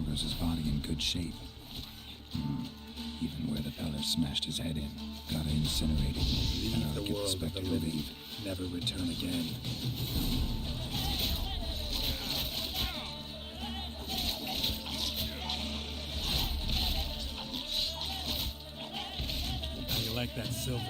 Ambros's body in good shape. Even where the Peller smashed his head in. Gotta incinerate it. Leave I'll the get the world of Spectre the to living. leave. Never return again. How you like that silver?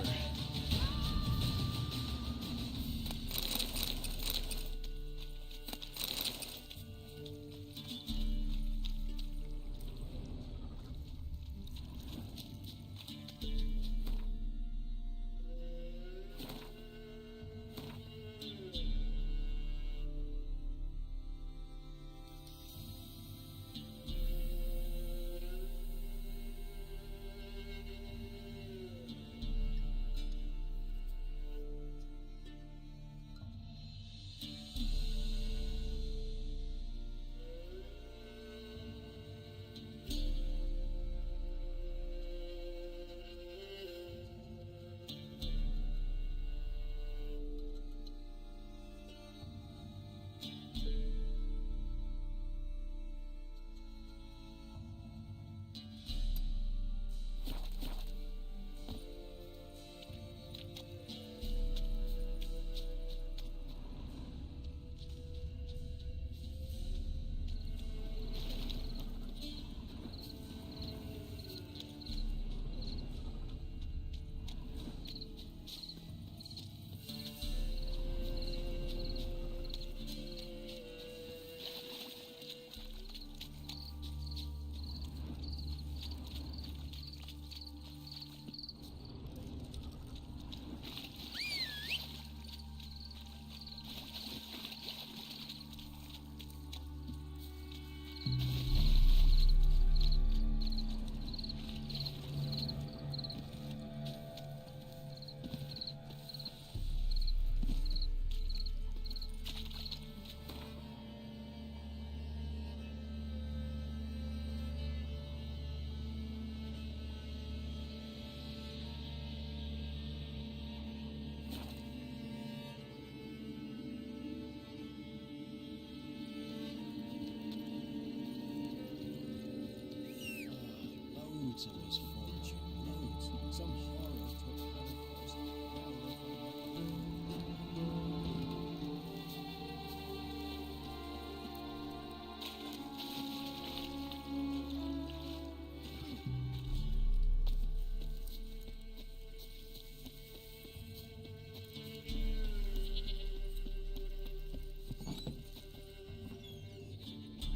Loads of misfortune, loads. Some horror took Holocaust.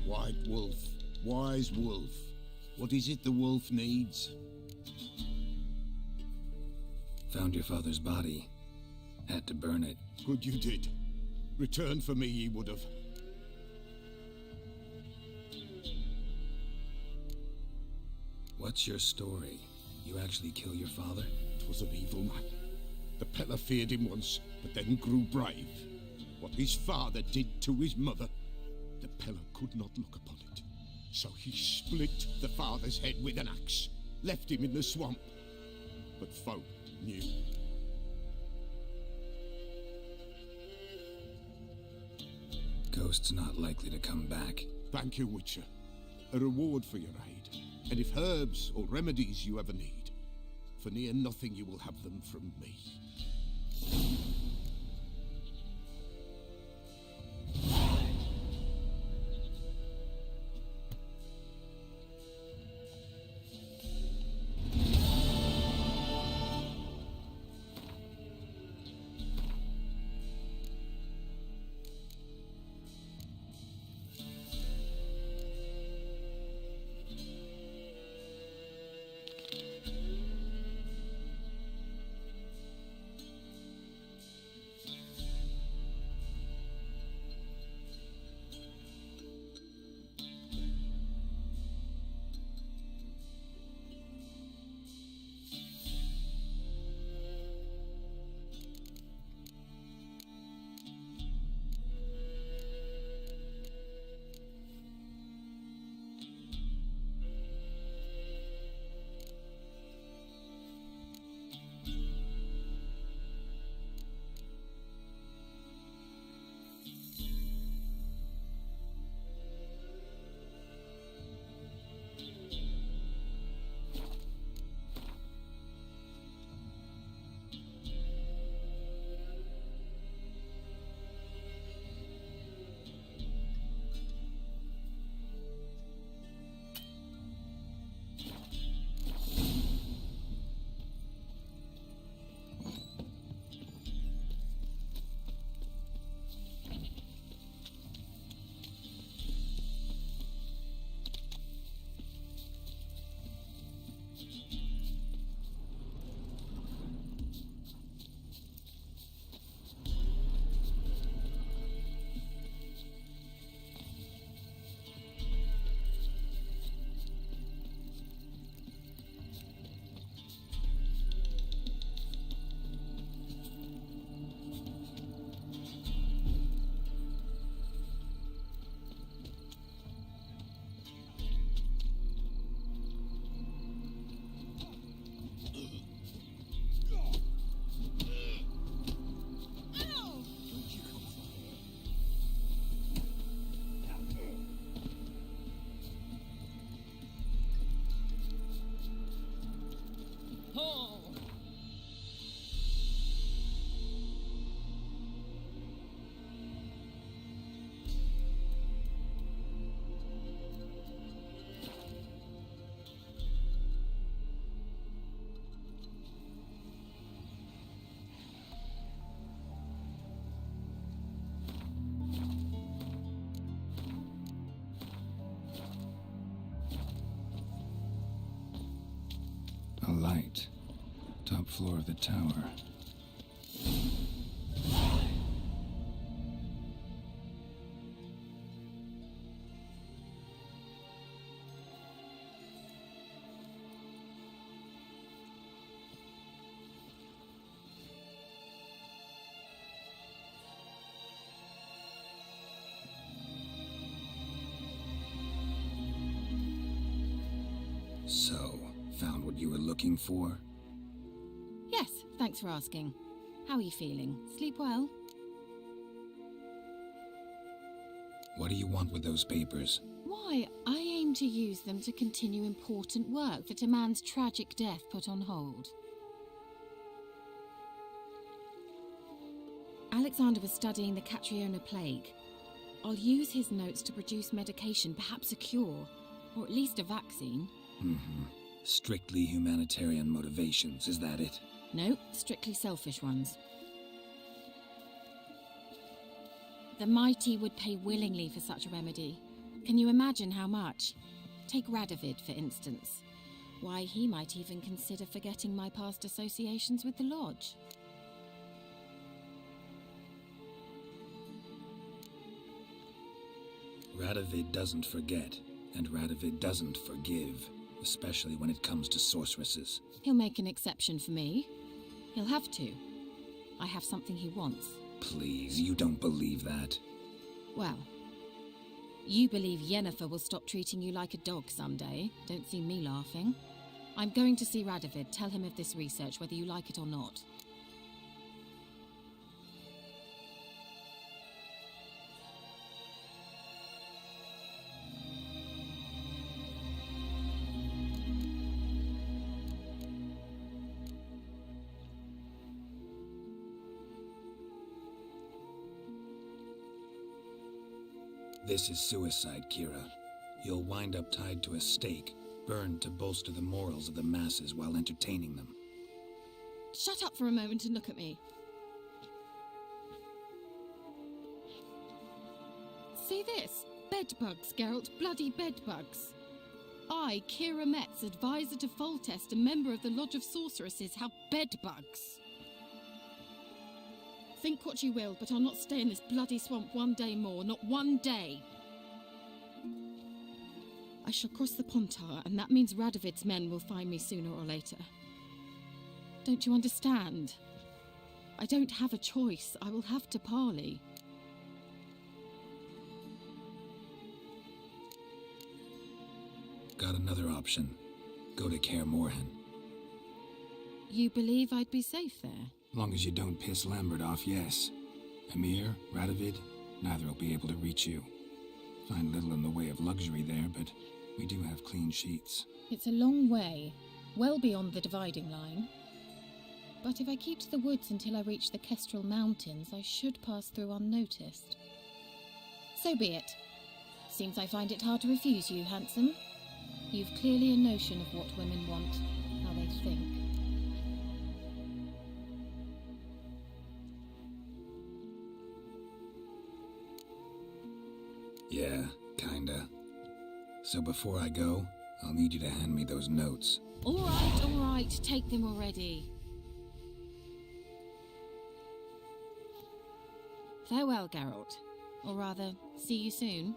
White wolf, wise wolf. What is it the wolf needs? Found your father's body. Had to burn it. Good you did. Return for me ye would have. What's your story? You actually kill your father? 'Twas an evil man. The Peller feared him once, but then grew brave. What his father did to his mother, the Peller could not look upon it. So he split the father's head with an axe, left him in the swamp. But folk knew. Ghost's not likely to come back. Thank you, Witcher. A reward for your aid. And if herbs or remedies you ever need, for near nothing you will have them from me. A light. Top floor of the tower. So, found what you were looking for? Yes, thanks for asking. How are you feeling? Sleep well? What do you want with those papers? Why, I aim to use them to continue important work that a man's tragic death put on hold. Alexander was studying the Catriona plague. I'll use his notes to produce medication, perhaps a cure, or at least a vaccine. Strictly humanitarian motivations, is that it? No, strictly selfish ones. The mighty would pay willingly for such a remedy. Can you imagine how much? Take Radovid, for instance. Why, he might even consider forgetting my past associations with the Lodge. Radovid doesn't forget, and Radovid doesn't forgive, especially when it comes to sorceresses. He'll make an exception for me. He'll have to. I have something he wants. Please, you don't believe that. Well, you believe Yennefer will stop treating you like a dog someday. Don't see me laughing. I'm going to see Radovid. Tell him of this research, whether you like it or not. This is suicide, Kira. You'll wind up tied to a stake, burned to bolster the morals of the masses while entertaining them. Shut up for a moment and look at me. See this? Bedbugs, Geralt. Bloody bedbugs. I, Kira Metz, advisor to Foltest, a member of the Lodge of Sorceresses, have bedbugs. Think what you will, but I'll not stay in this bloody swamp one day more. Not one day. I shall cross the Pontar, and that means Radovid's men will find me sooner or later. Don't you understand? I don't have a choice. I will have to parley. Got another option. Go to Kaer Morhen. You believe I'd be safe there? Long as you don't piss Lambert off, yes. Emir, Radovid, neither will be able to reach you. Find little in the way of luxury there, but we do have clean sheets. It's a long way, well beyond the dividing line. But if I keep to the woods until I reach the Kestrel Mountains, I should pass through unnoticed. So be it. Seems I find it hard to refuse you, handsome. You've clearly a notion of what women want, how they think. Yeah, kinda. So before I go, I'll need you to hand me those notes. All right, take them already. Farewell, Geralt. Or rather, see you soon.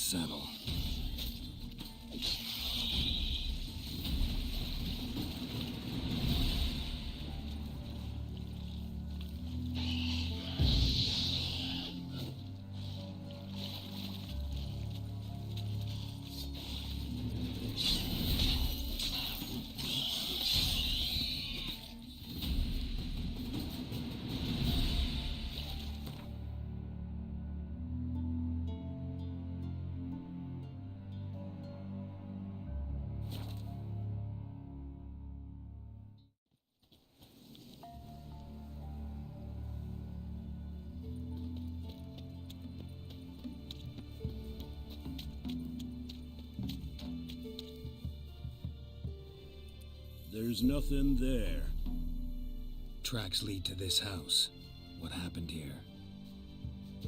settle. There's nothing there. Tracks lead to this house. What happened here?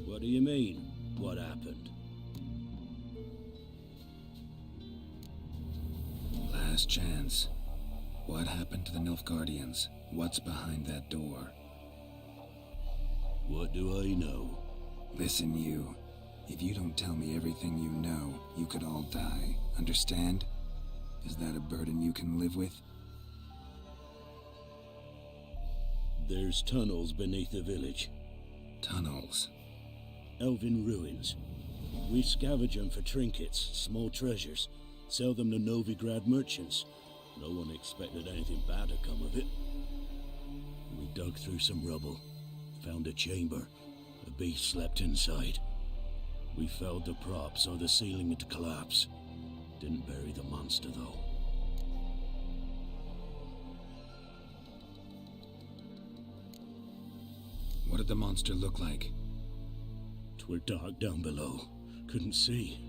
What do you mean, what happened? Last chance. What happened to the Nilfgaardians? What's behind that door? What do I know? Listen, you. If you don't tell me everything you know, you could all die. Understand? Is that a burden you can live with? There's tunnels beneath the village. Tunnels. Elven ruins. We scavenge them for trinkets, small treasures. Sell them to Novigrad merchants. No one expected anything bad to come of it. We dug through some rubble. Found a chamber. A beast slept inside. We felled the props or the ceiling to collapse. Didn't bury the monster, though. What did the monster look like? 'Twere dark down below. Couldn't see.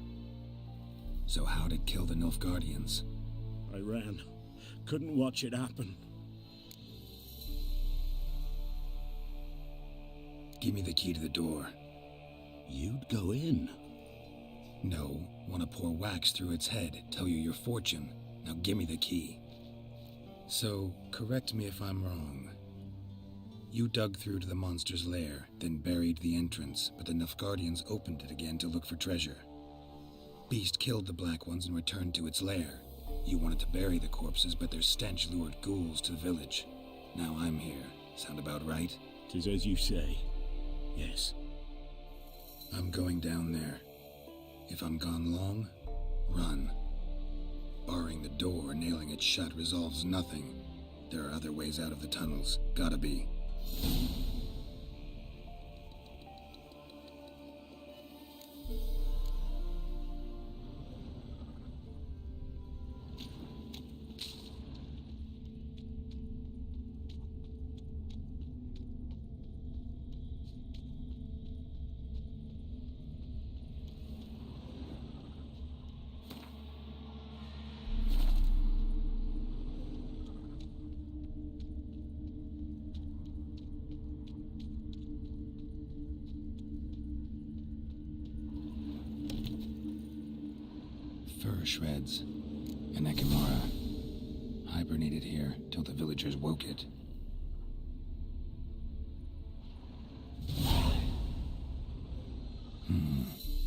So how'd it kill the Nilfgaardians? I ran. Couldn't watch it happen. Give me the key to the door. You'd go in. No, want to pour wax through its head, tell you your fortune. Now give me the key. So, correct me if I'm wrong. You dug through to the monster's lair, then buried the entrance, but the Nilfgaardians opened it again to look for treasure. Beast killed the Black Ones and returned to its lair. You wanted to bury the corpses, but their stench lured ghouls to the village. Now I'm here. Sound about right? 'Tis as you say. Yes. I'm going down there. If I'm gone long, run. Barring the door, nailing it shut resolves nothing. There are other ways out of the tunnels. Gotta be. Fur shreds. An Ekimara. Hibernated here till the villagers woke it.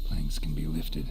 Planks can be lifted.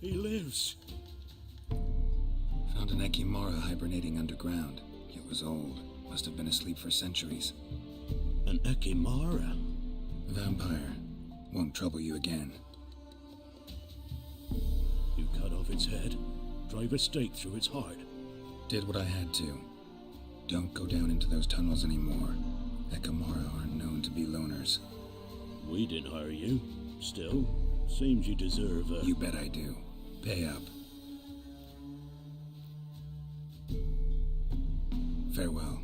He lives. Found an Ekimara hibernating underground. It was old. Must have been asleep for centuries. An Ekimara? Vampire. Won't trouble you again. You cut off its head, drive a stake through its heart. Did what I had to. Don't go down into those tunnels anymore. Ekimara aren't known to be loners. We didn't hire you. Still, seems you deserve a... You bet I do. Pay up. Farewell.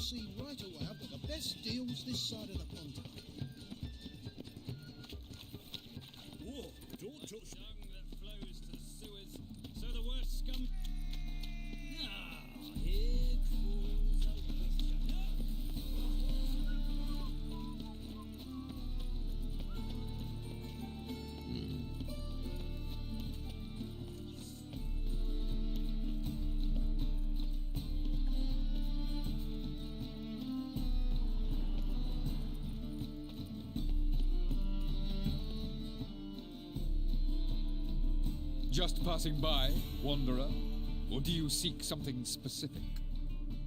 see right away I've got the best deals this side of the pond. Whoa, don't touch dung that flows to the sewers, so the worst Just passing by, wanderer? Or do you seek something specific?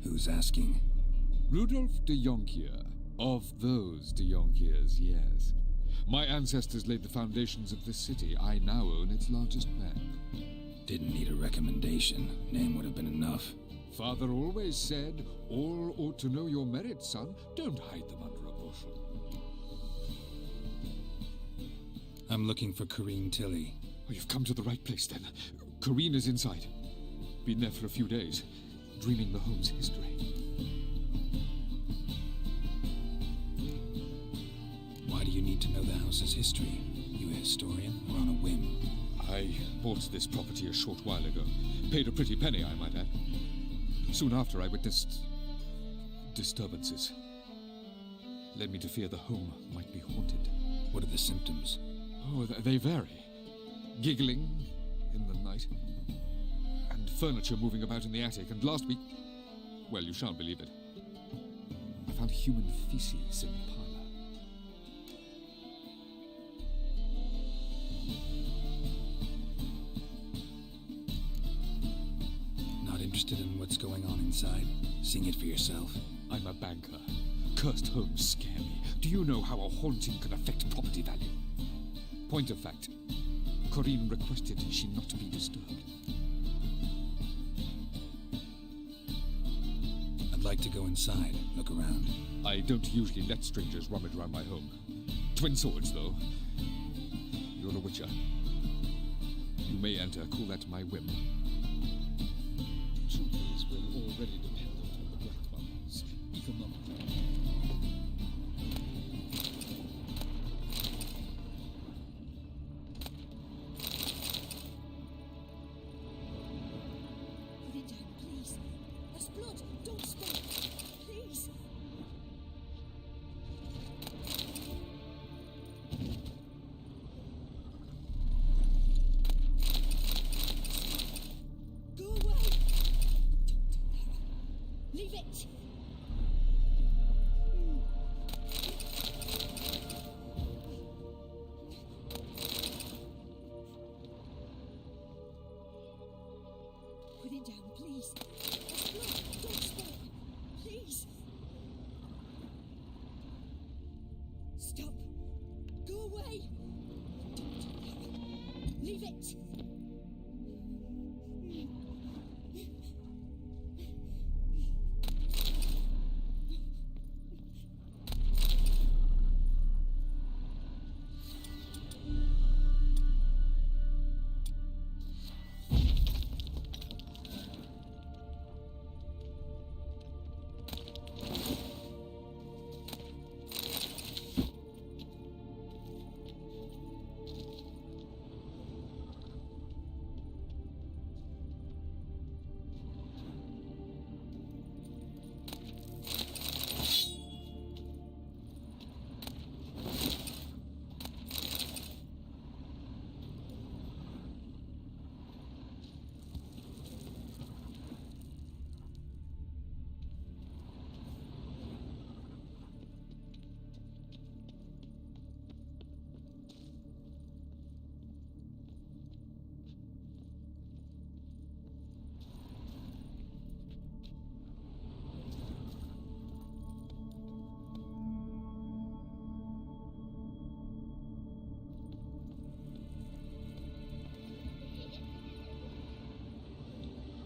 Who's asking? Rudolf de Jonkier. Of those de Jonkiers, yes. My ancestors laid the foundations of this city. I now own its largest bank. Didn't need a recommendation. Name would have been enough. Father always said, all ought to know your merits, son. Don't hide them under a bushel. I'm looking for Corrine Tilly. Oh, you've come to the right place, then. Corrine is inside. Been there for a few days, dreaming the home's history. Why do you need to know the house's history? You a historian or on a whim? I bought this property a short while ago. Paid a pretty penny, I might add. Soon after, I witnessed disturbances. Led me to fear the home might be haunted. What are the symptoms? Oh, they vary. Giggling in the night, and furniture moving about in the attic, and last week, well, you shan't believe it, I found human feces in the parlor. Not interested in what's going on inside? Seeing it for yourself? I'm a banker. Cursed homes scare me. Do you know how a haunting can affect property value? Point of fact, Corrine requested she not be disturbed. I'd like to go inside, look around. I don't usually let strangers rummage around my home. Twin swords, though. You're a witcher. You may enter, call that my whim. Truth is, we're already dependent on the Black Ones, economically. Put it down, please. That's blood. Don't spill it. Please. Go away. Don't do that. Leave it. Put it down, please. That's blood. Don't spill it. Please. Stop. Go away. Don't do that. Leave it.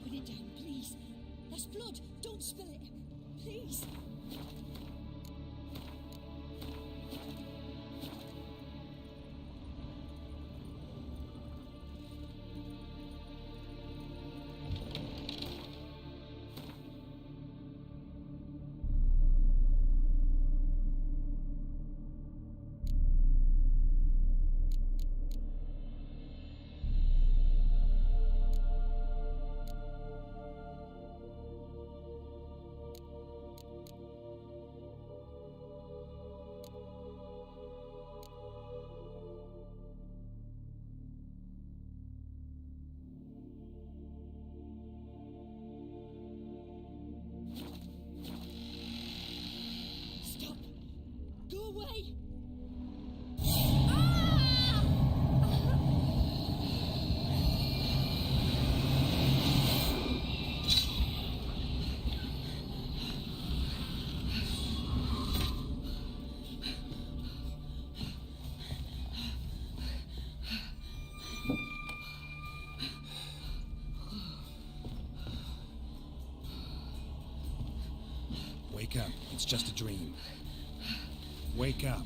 Put it down, please. That's blood. Don't spill it. Please. Stop. Go away. Ah! Wake up. It's just a dream. Wake up.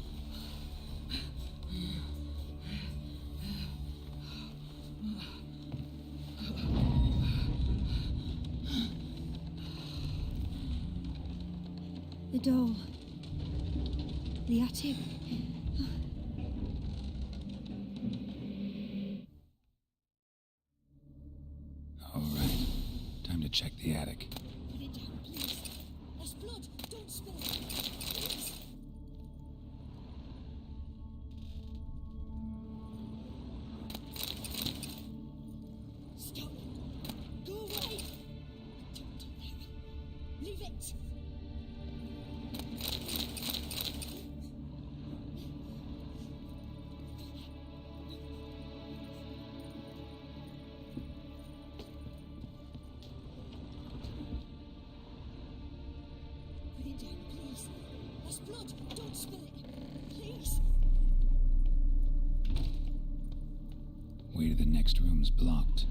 The doll. The attic. All right. Time to check the attic. Put it down, please. There's blood. Don't spill it. Please. Stop. Go away. Don't do that. Leave it. Put it down, please. There's blood. Don't spill it. Please. Way to the next room's blocked.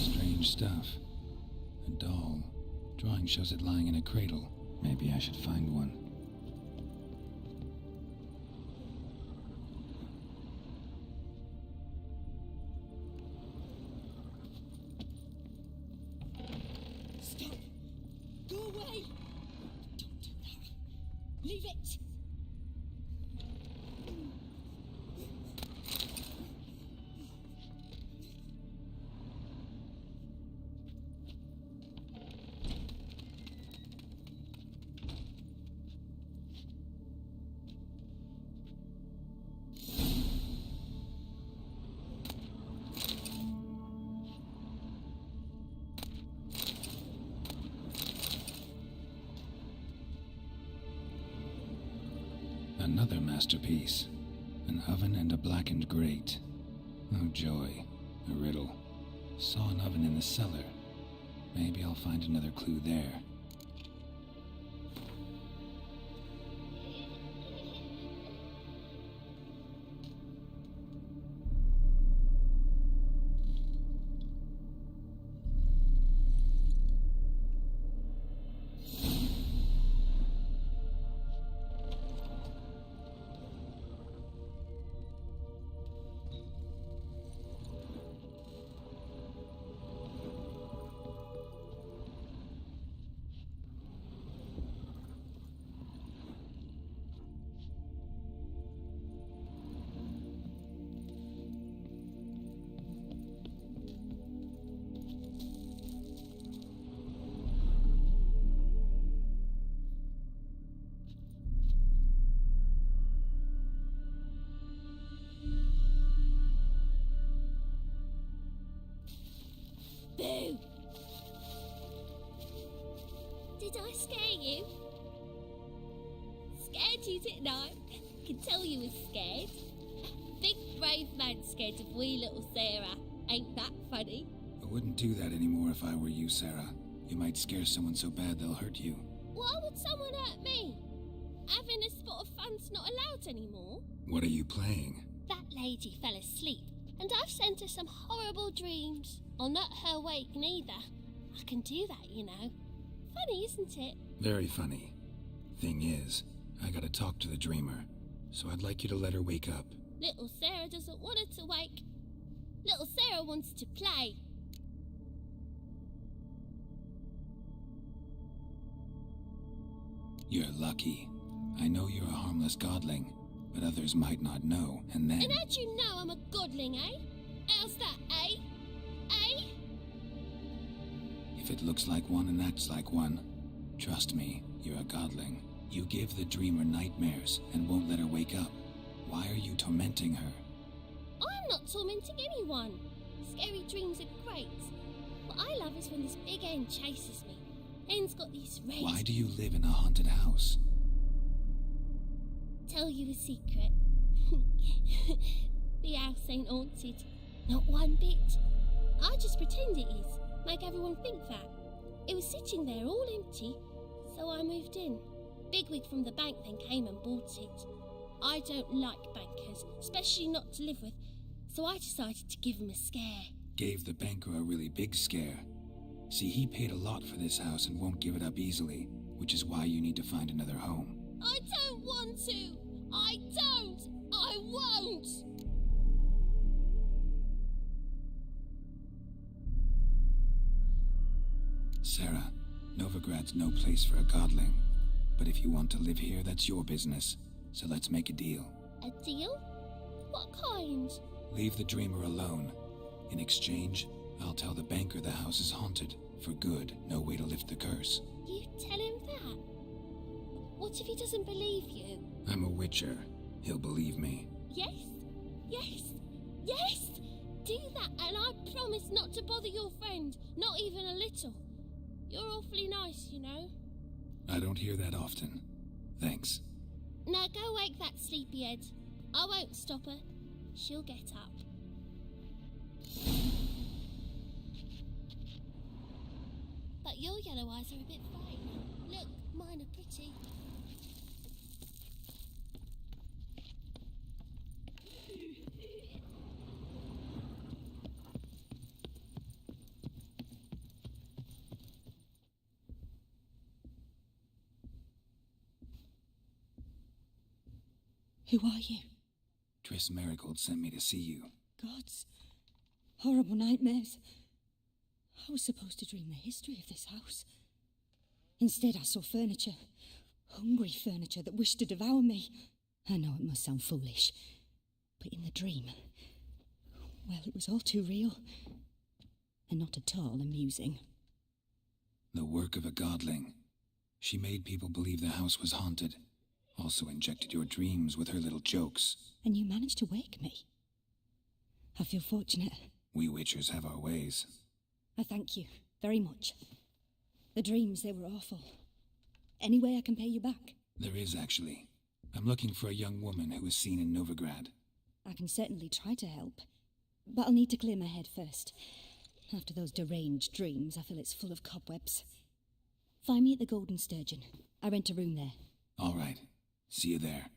Strange stuff. A doll. Drawing shows it lying in a cradle. Maybe I should find one. Stop. Go away. Don't do that. Leave it. Another masterpiece. An oven and a blackened grate. Oh joy. A riddle. Saw an oven in the cellar. Maybe I'll find another clue there. Boo! Did I scare you? Scared you, didn't I? Can tell you was scared. Big brave man scared of wee little Sarah. Ain't that funny? I wouldn't do that anymore if I were you, Sarah. You might scare someone so bad they'll hurt you. Why would someone hurt me? Having a spot of fun's not allowed anymore. What are you playing? That lady fell asleep, and I've sent her some horrible dreams. I'll not her wake neither. I can do that, you know. Funny, isn't it? Very funny. Thing is, I gotta talk to the dreamer, so I'd like you to let her wake up. Little Sarah doesn't want her to wake. Little Sarah wants to play. You're lucky. I know you're a harmless godling, but others might not know, and then... And how'd you know I'm a godling, eh? How's that, eh? Eh? If it looks like one and acts like one, trust me, you're a godling. You give the dreamer nightmares and won't let her wake up. Why are you tormenting her? I'm not tormenting anyone. Scary dreams are great. What I love is when this big hen chases me. Hen's got these red... Why do you live in a haunted house? Tell you a secret. The house ain't haunted. Not one bit. I just pretend it is. Make everyone think that. It was sitting there all empty, so I moved in. Bigwig from the bank then came and bought it. I don't like bankers, especially not to live with, so I decided to give him a scare. Gave the banker a really big scare. See, he paid a lot for this house and won't give it up easily, which is why you need to find another home. I don't want to! I don't! I won't! Sarah, Novigrad's no place for a godling. But if you want to live here, that's your business. So let's make a deal. A deal? What kind? Leave the dreamer alone. In exchange, I'll tell the banker the house is haunted. For good, no way to lift the curse. You tell him that? What if he doesn't believe you? I'm a witcher. He'll believe me. Yes? Yes? Yes! Do that and I promise not to bother your friend. Not even a little. You're awfully nice, you know. I don't hear that often. Thanks. Now go wake that sleepyhead. I won't stop her. She'll get up. But your yellow eyes are a bit bright. Look, mine are pretty. Who are you? Triss Marigold sent me to see you. Gods. Horrible nightmares. I was supposed to dream the history of this house. Instead, I saw furniture. Hungry furniture that wished to devour me. I know it must sound foolish, but in the dream, well, it was all too real. And not at all amusing. The work of a godling. She made people believe the house was haunted. Also injected your dreams with her little jokes. And you managed to wake me. I feel fortunate. We witchers have our ways. I thank you very much. The dreams, they were awful. Any way I can pay you back? There is, actually. I'm looking for a young woman who was seen in Novigrad. I can certainly try to help. But I'll need to clear my head first. After those deranged dreams, I feel it's full of cobwebs. Find me at the Golden Sturgeon. I rent a room there. All right. See you there.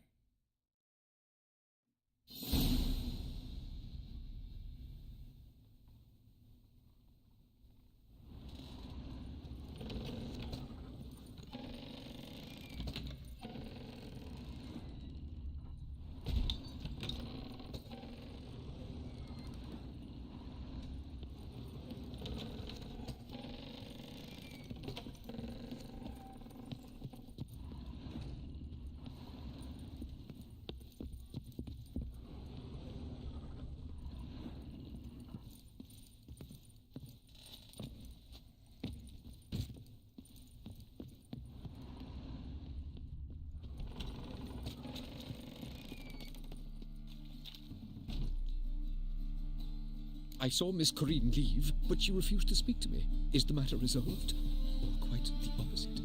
I saw Miss Corinne leave, but she refused to speak to me. Is the matter resolved? Or quite the opposite?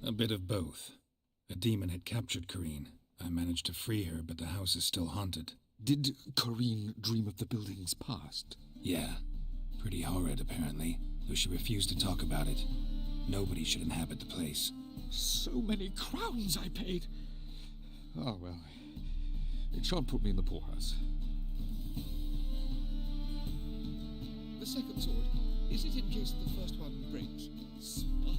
A bit of both. A demon had captured Corinne. I managed to free her, but the house is still haunted. Did Corinne dream of the building's past? Yeah. Pretty horrid, apparently, though she refused to talk about it. Nobody should inhabit the place. So many crowns I paid! Oh, well, it shan't put me in the poorhouse. The second sword, is it in case the first one breaks? Smart.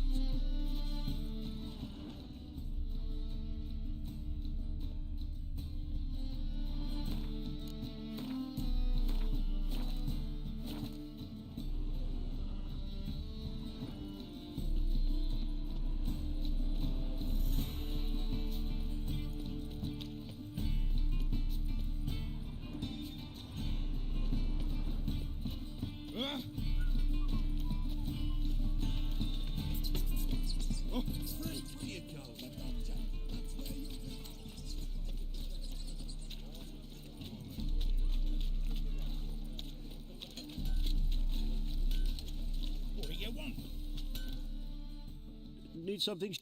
need something?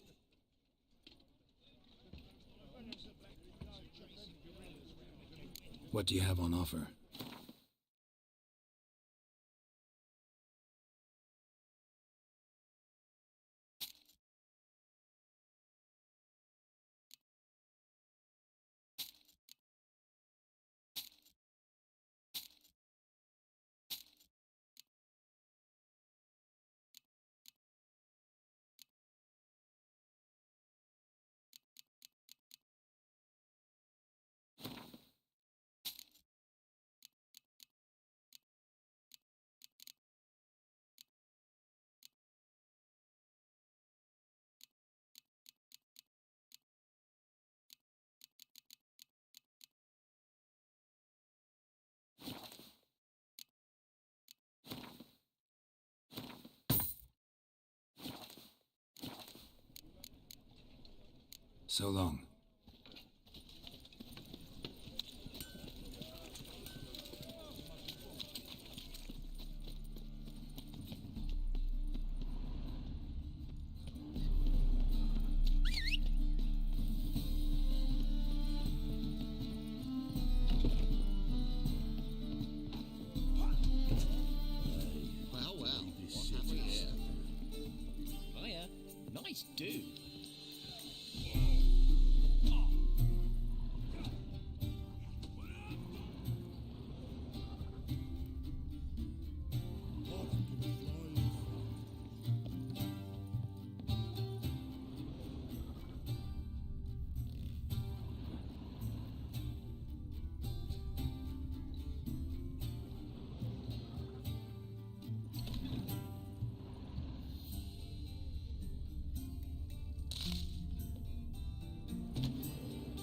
What do you have on offer? So long. Well, what have we here? Hiya. Nice dude.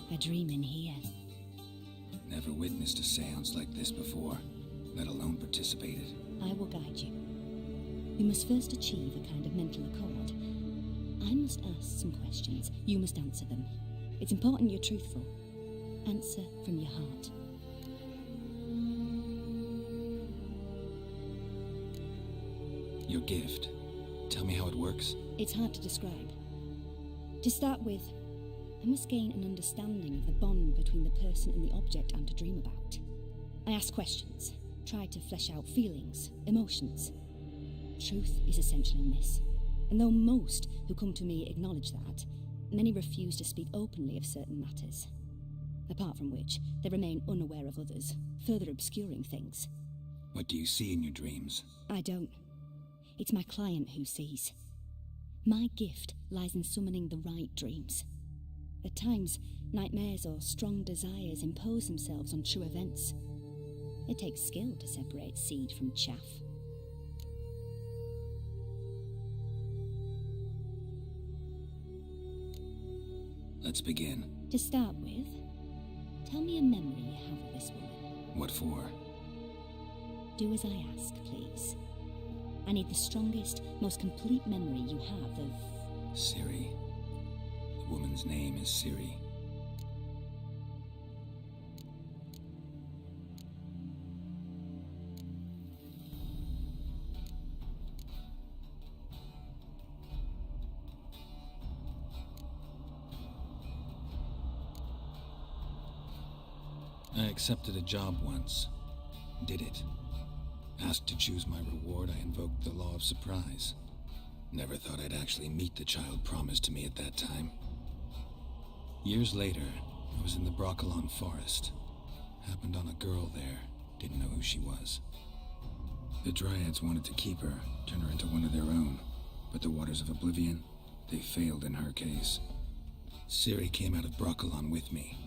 A dream in here. Never witnessed a seance like this before, let alone participated. I will guide you. You must first achieve a kind of mental accord. I must ask some questions. You must answer them. It's important you're truthful. Answer from your heart. Your gift. Tell me how it works. It's hard to describe. To start with, I must gain an understanding of the bond between the person and the object I'm to dream about. I ask questions, try to flesh out feelings, emotions. Truth is essential in this, and though most who come to me acknowledge that, many refuse to speak openly of certain matters. Apart from which, they remain unaware of others, further obscuring things. What do you see in your dreams? I don't. It's my client who sees. My gift lies in summoning the right dreams. At times, nightmares or strong desires impose themselves on true events. It takes skill to separate seed from chaff. Let's begin. To start with, tell me a memory you have of this woman. What for? Do as I ask, please. I need the strongest, most complete memory you have of... Ciri. The woman's name is Ciri. I accepted a job once. Did it. Asked to choose my reward, I invoked the law of surprise. Never thought I'd actually meet the child promised to me at that time. Years later, I was in the Broccolon forest. Happened on a girl there. Didn't know who she was. The Dryads wanted to keep her, turn her into one of their own. But the Waters of Oblivion, they failed in her case. Ciri came out of Broccolon with me.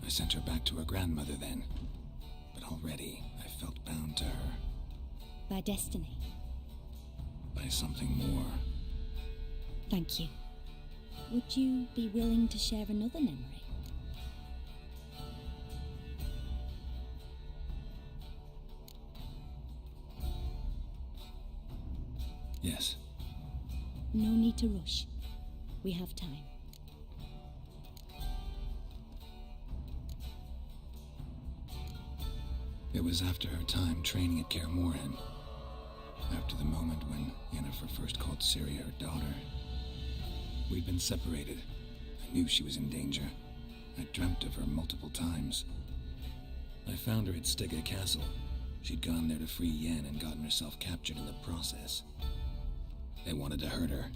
I sent her back to her grandmother then. But already, I felt bound to her. By destiny. By something more. Thank you. Would you be willing to share another memory? Yes. No need to rush. We have time. It was after her time training at Kaer Morhen. After the moment when Yennefer first called Ciri her daughter. We'd been separated. I knew she was in danger. I dreamt of her multiple times. I found her at Stega Castle. She'd gone there to free Yen and gotten herself captured in the process. They wanted to hurt her.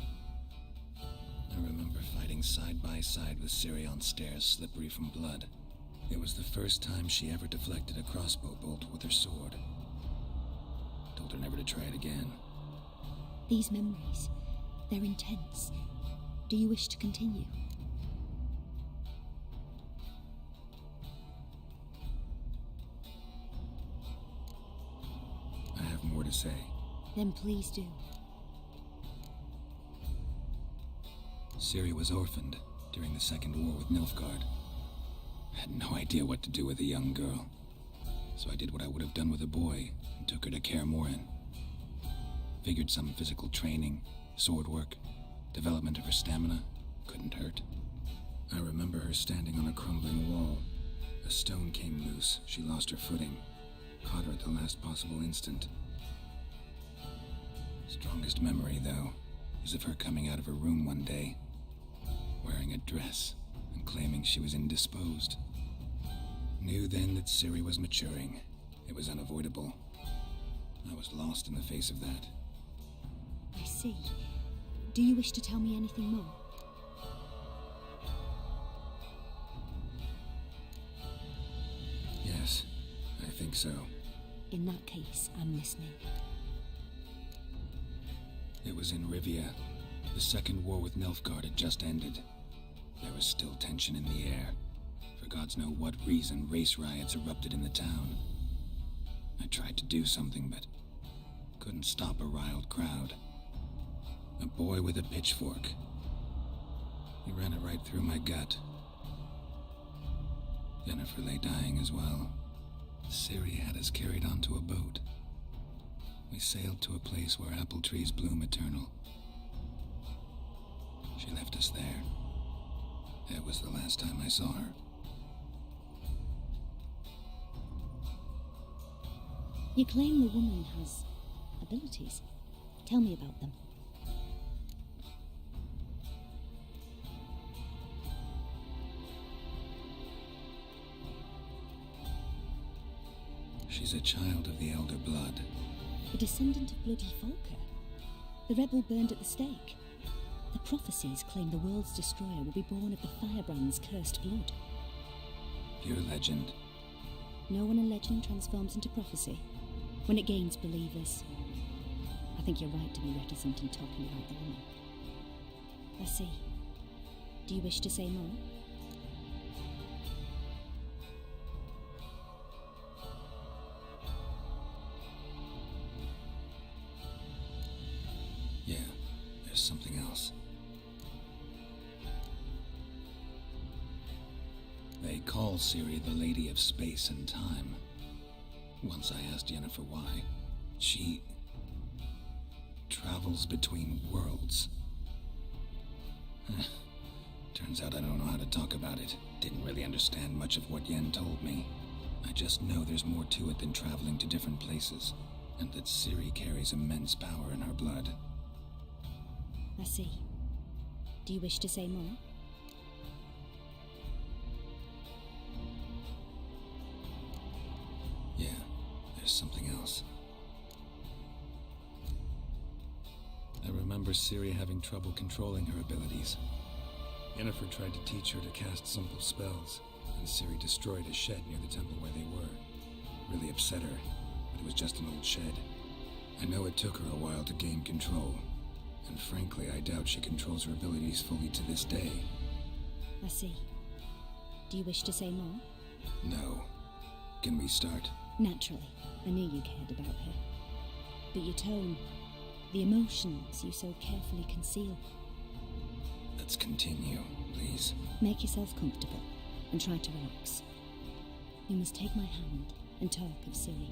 I remember fighting side by side with Ciri on stairs slippery from blood. It was the first time she ever deflected a crossbow bolt with her sword. Told her never to try it again. These memories, they're intense. Do you wish to continue? I have more to say. Then please do. Ciri was orphaned during the Second War with Nilfgaard. I had no idea what to do with a young girl, so I did what I would have done with a boy and took her to Kaer Morhen. Figured some physical training, sword work, development of her stamina couldn't hurt. I remember her standing on a crumbling wall. A stone came loose, she lost her footing, caught her at the last possible instant. Strongest memory, though, is of her coming out of her room one day, wearing a dress and claiming she was indisposed. Knew then that Ciri was maturing. It was unavoidable. I was lost in the face of that. I see. Do you wish to tell me anything more? Yes, I think so. In that case, I'm listening. It was in Rivia. The Second War with Nilfgaard had just ended. There was still tension in the air. For gods know what reason, race riots erupted in the town. I tried to do something, but couldn't stop a riled crowd. A boy with a pitchfork. He ran it right through my gut. Yennefer lay dying as well. Ciri had us carried onto a boat. We sailed to a place where apple trees bloom eternal. She left us there. That was the last time I saw her. You claim the woman has abilities. Tell me about them. She's a child of the Elder Blood. A descendant of bloody Volker. The rebel burned at the stake. The prophecies claim the world's destroyer will be born of the Firebrand's cursed blood. Pure legend. Know when a legend transforms into prophecy? When it gains believers. I think you're right to be reticent in talking about the woman. I see. Do you wish to say more? Yeah, there's something else. They call Ciri the Lady of Space and Time. Once I asked Yennefer why. She travels between worlds. Turns out I don't know how to talk about it. Didn't really understand much of what Yen told me. I just know there's more to it than traveling to different places, and that Ciri carries immense power in her blood. I see. Do you wish to say more? Yeah, there's something else. I remember Ciri having trouble controlling her abilities. Yennefer tried to teach her to cast simple spells, and Ciri destroyed a shed near the temple where they were. Really upset her, but it was just an old shed. I know it took her a while to gain control, and frankly, I doubt she controls her abilities fully to this day. I see. Do you wish to say more? No. Can we start? Naturally. I knew you cared about her. But your tone, the emotions you so carefully conceal. Let's continue, please. Make yourself comfortable and try to relax. You must take my hand and talk of Ciri.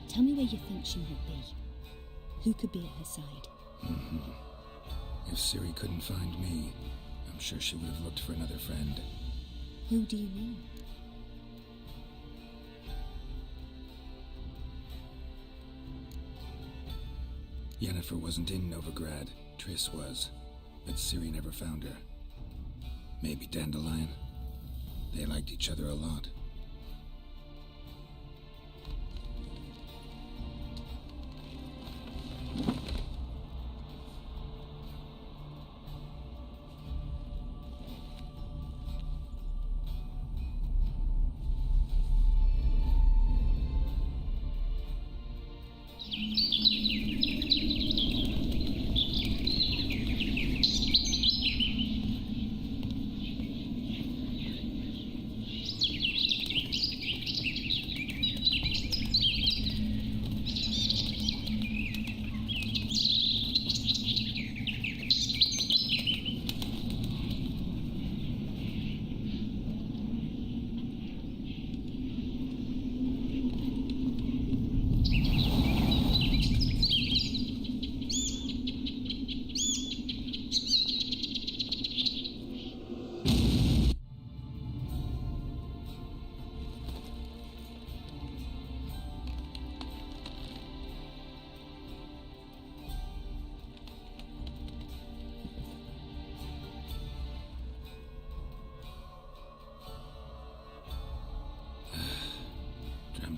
Tell me where you think she might be. Who could be at her side? If Ciri couldn't find me, I'm sure she would have looked for another friend. Who do you mean? Yennefer wasn't in Novigrad. Triss was. but Ciri never found her. Maybe Dandelion? They liked each other a lot.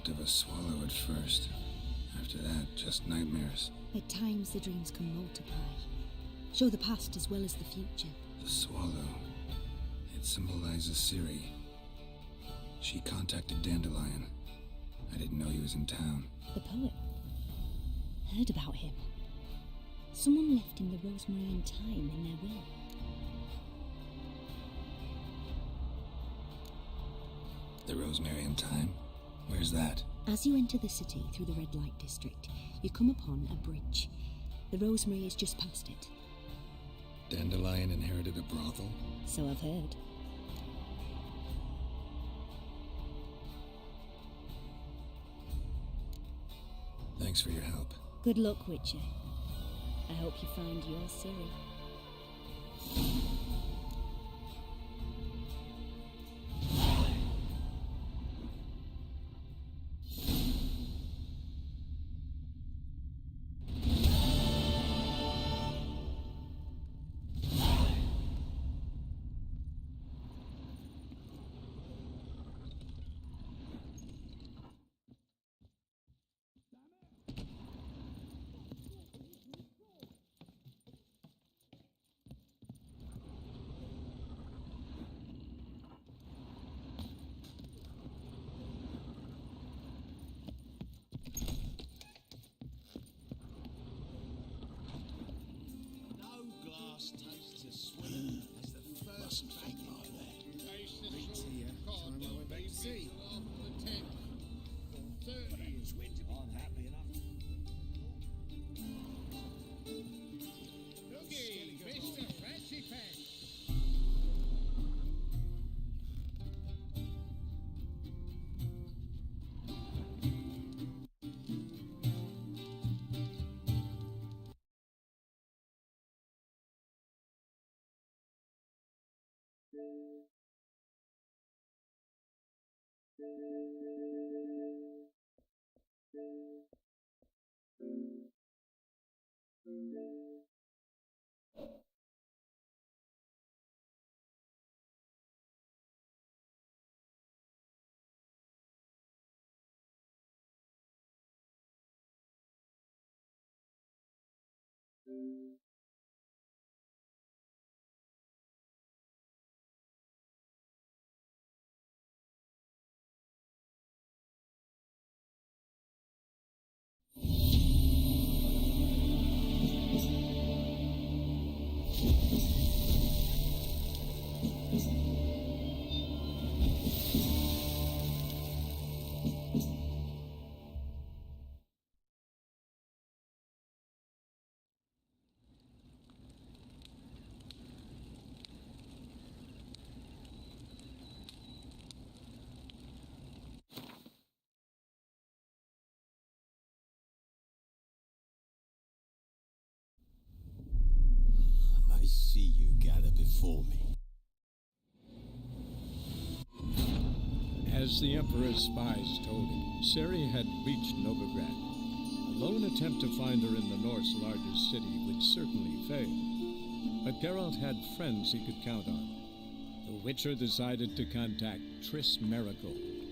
Of a swallow at first. After that, just nightmares. At times the dreams can multiply, show the past as well as the future. The swallow. It symbolizes Ciri. She contacted Dandelion. I didn't know he was in town. The poet. Heard about him. Someone left him the rosemary and thyme in their will. The rosemary and thyme? Where's that? As you enter the city through the red light district, you come upon a bridge. The rosemary is just past it. Dandelion inherited a brothel? So I've heard. Thanks for your help. Good luck, Witcher. I hope you find your Ciri. I see you gather before me. As the Emperor's spies told him, Ciri had reached Novigrad. A lone attempt to find her in the North's largest city would certainly fail. But Geralt had friends he could count on. The Witcher decided to contact Triss Merigold.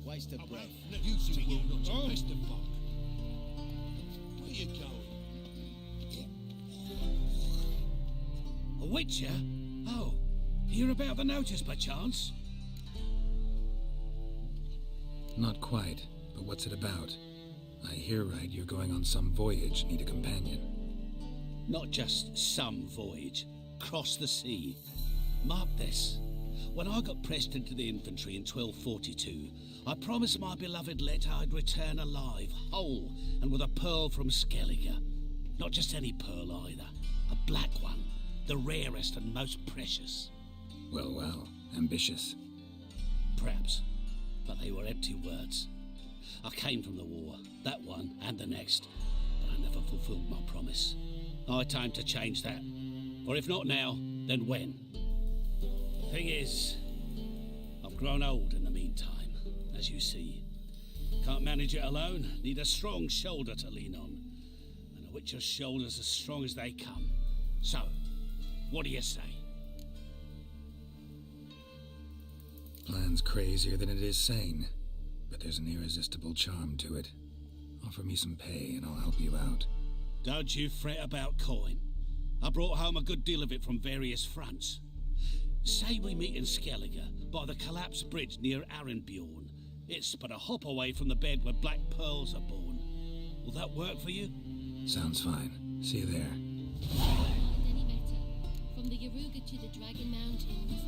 Waste of breath. You two will not best of fuck. Where you going? A Witcher? Oh, hear about the notice by chance? Not quite, but what's it about? I hear right you're going on some voyage, need a companion. Not just some voyage. Cross the sea. Mark this. When I got pressed into the infantry in 1242, I promised my beloved Let I'd return alive, whole, and with a pearl from Skellige. Not just any pearl either. A black one. The rarest and most precious. Well, well, ambitious. Perhaps. But they were empty words. I came from the war, that one and the next, but I never fulfilled my promise. I time to change that. Or if not now, then when? Thing is, I've grown old in the meantime, as you see. Can't manage it alone, need a strong shoulder to lean on. And a Witcher's shoulder's as strong as they come. So, what do you say? Plan's crazier than it is sane, but there's an irresistible charm to it. Offer me some pay and I'll help you out. Don't you fret about coin. I brought home a good deal of it from various fronts. Say we meet in Skellige, by the collapsed bridge near Arenbjorn. It's but a hop away from the bed where black pearls are born. Will that work for you? Sounds fine. See you there. Any better? From the Yaruga to the Dragon Mountains.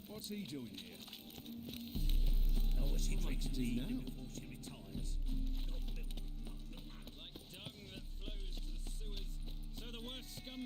What's he doing here? Oh, she drinks tea now? before she retires. Like dung that flows to the sewers, so the worst scum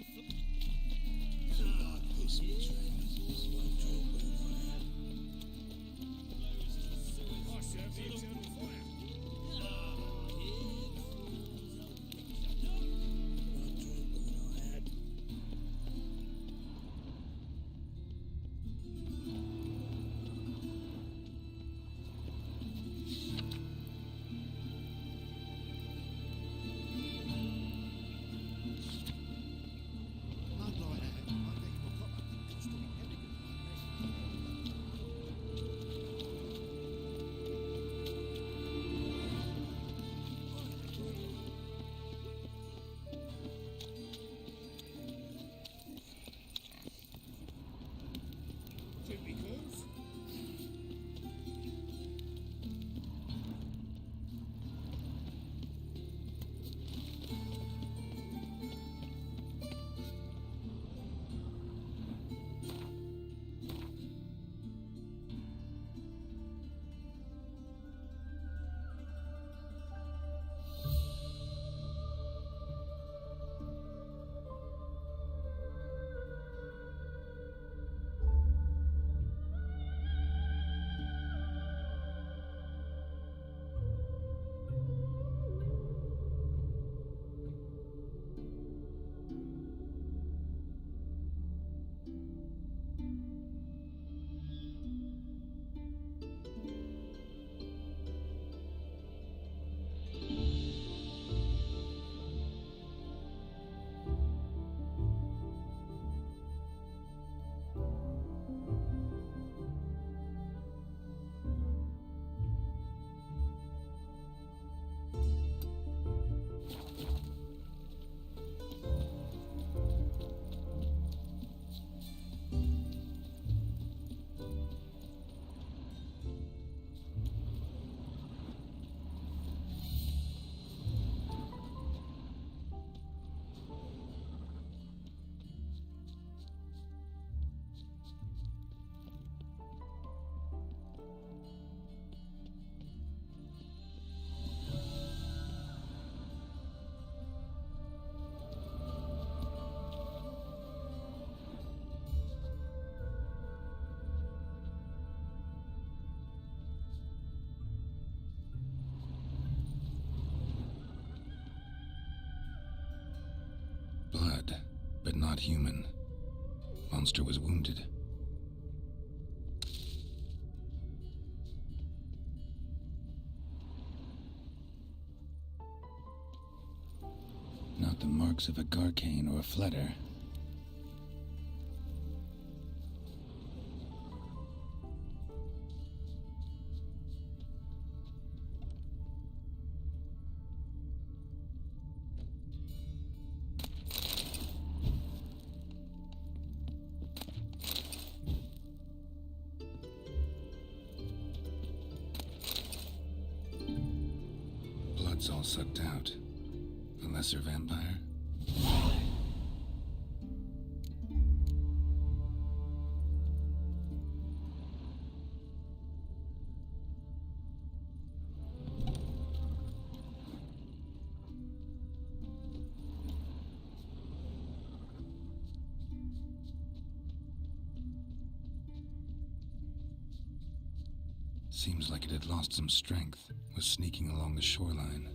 but not human. Monster was wounded. Not the marks of a Garcane or a Fletter. Blood's all sucked out. A lesser vampire? Seems like it had lost some strength, was sneaking along the shoreline.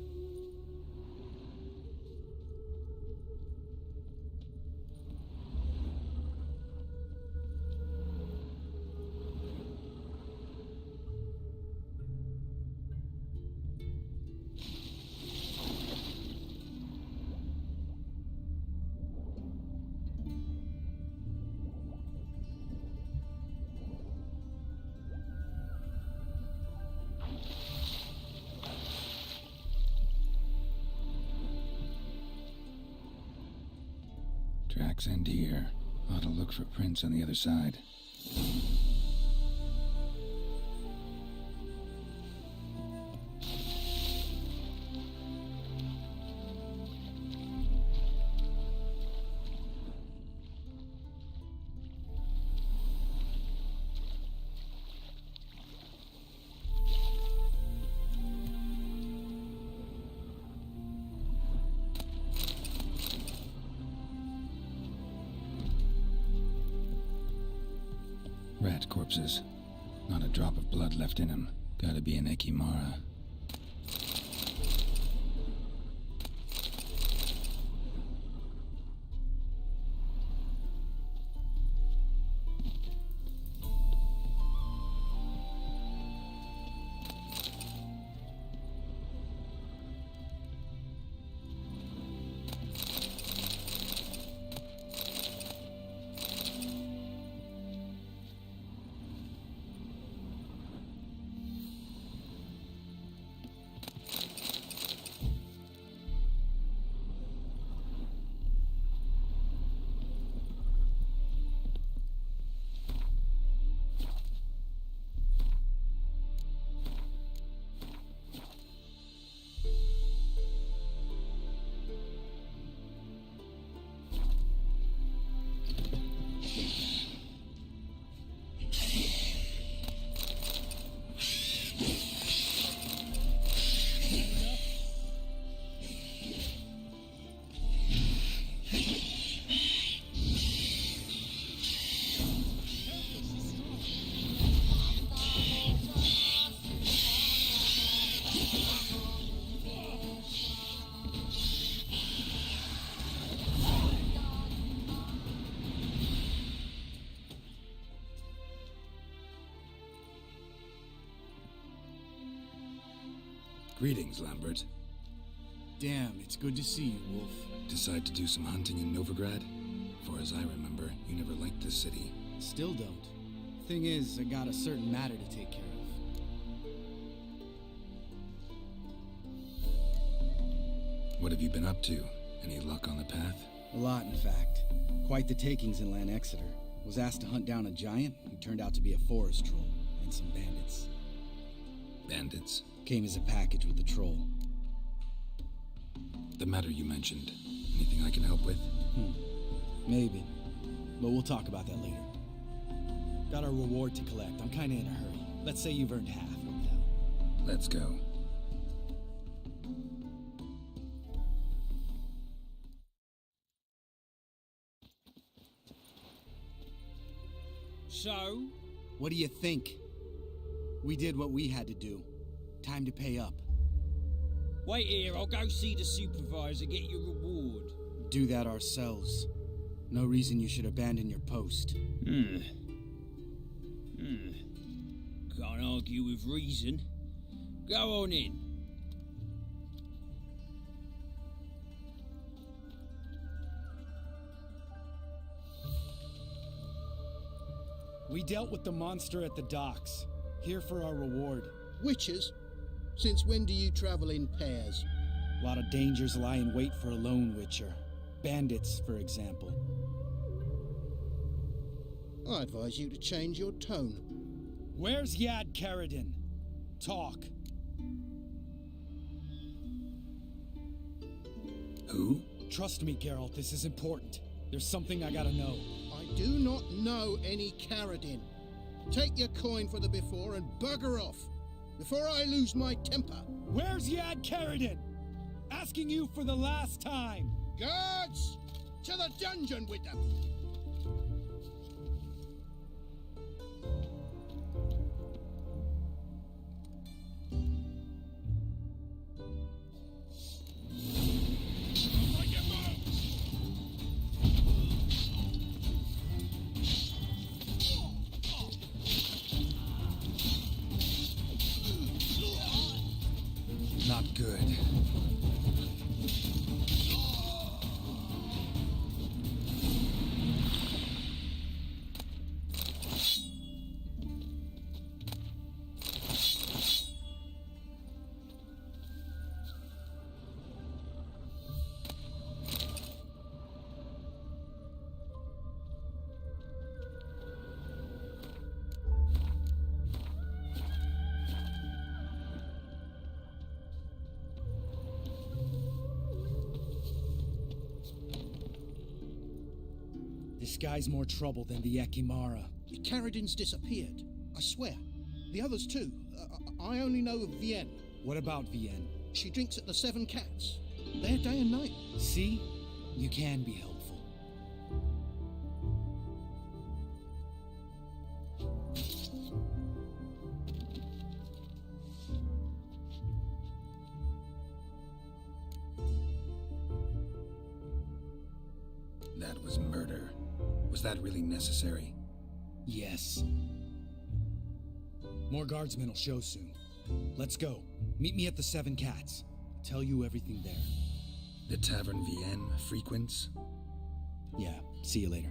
Tracks end here. Ought to look for prints on the other side. Rat corpses. Not a drop of blood left in him. Gotta be an Ekimara. Greetings, Lambert. Damn, it's good to see you, Wolf. Decide to do some hunting in Novigrad? For as I remember, you never liked this city. Still don't. Thing is, I got a certain matter to take care of. What have you been up to? Any luck on the path? A lot, in fact. Quite the takings in Lan Exeter. Was asked to hunt down a giant who turned out to be a forest troll, and some bandits. Bandits? Came as a package with the troll. The matter you mentioned. Anything I can help with? Maybe. But we'll talk about that later. Got our reward to collect. I'm kinda in a hurry. Let's say you've earned half. What the hell? Let's go. So? What do you think? We did what we had to do. Time to pay up. Wait here, I'll go see the supervisor, get your reward. Do that ourselves. No reason you should abandon your post. Can't argue with reason. Go on in. We dealt with the monster at the docks. Here for our reward. Witches? Since when do you travel in pairs? A lot of dangers lie in wait for a lone witcher. Bandits, for example. I advise you to change your tone. Where's Yad Karadin? Talk. Who? Trust me, Geralt, this is important. There's something I gotta know. I do not know any Karadin. Take your coin for the before and bugger off, before I lose my temper. Where's Yad Karadin? Asking you for the last time. Guards! To the dungeon with them! Not good. This guy's more trouble than the Ekimara. The Karadin's disappeared. I swear. The others too. I only know of Vienne. What about Vienne? She drinks at the Seven Cats. There day and night. See? You can be helpful. That was murder. Was that really necessary? Yes. More guardsmen will show soon. Let's go. Meet me at the Seven Cats. Tell you everything there. The Tavern Vienne frequents? Yeah, see you later.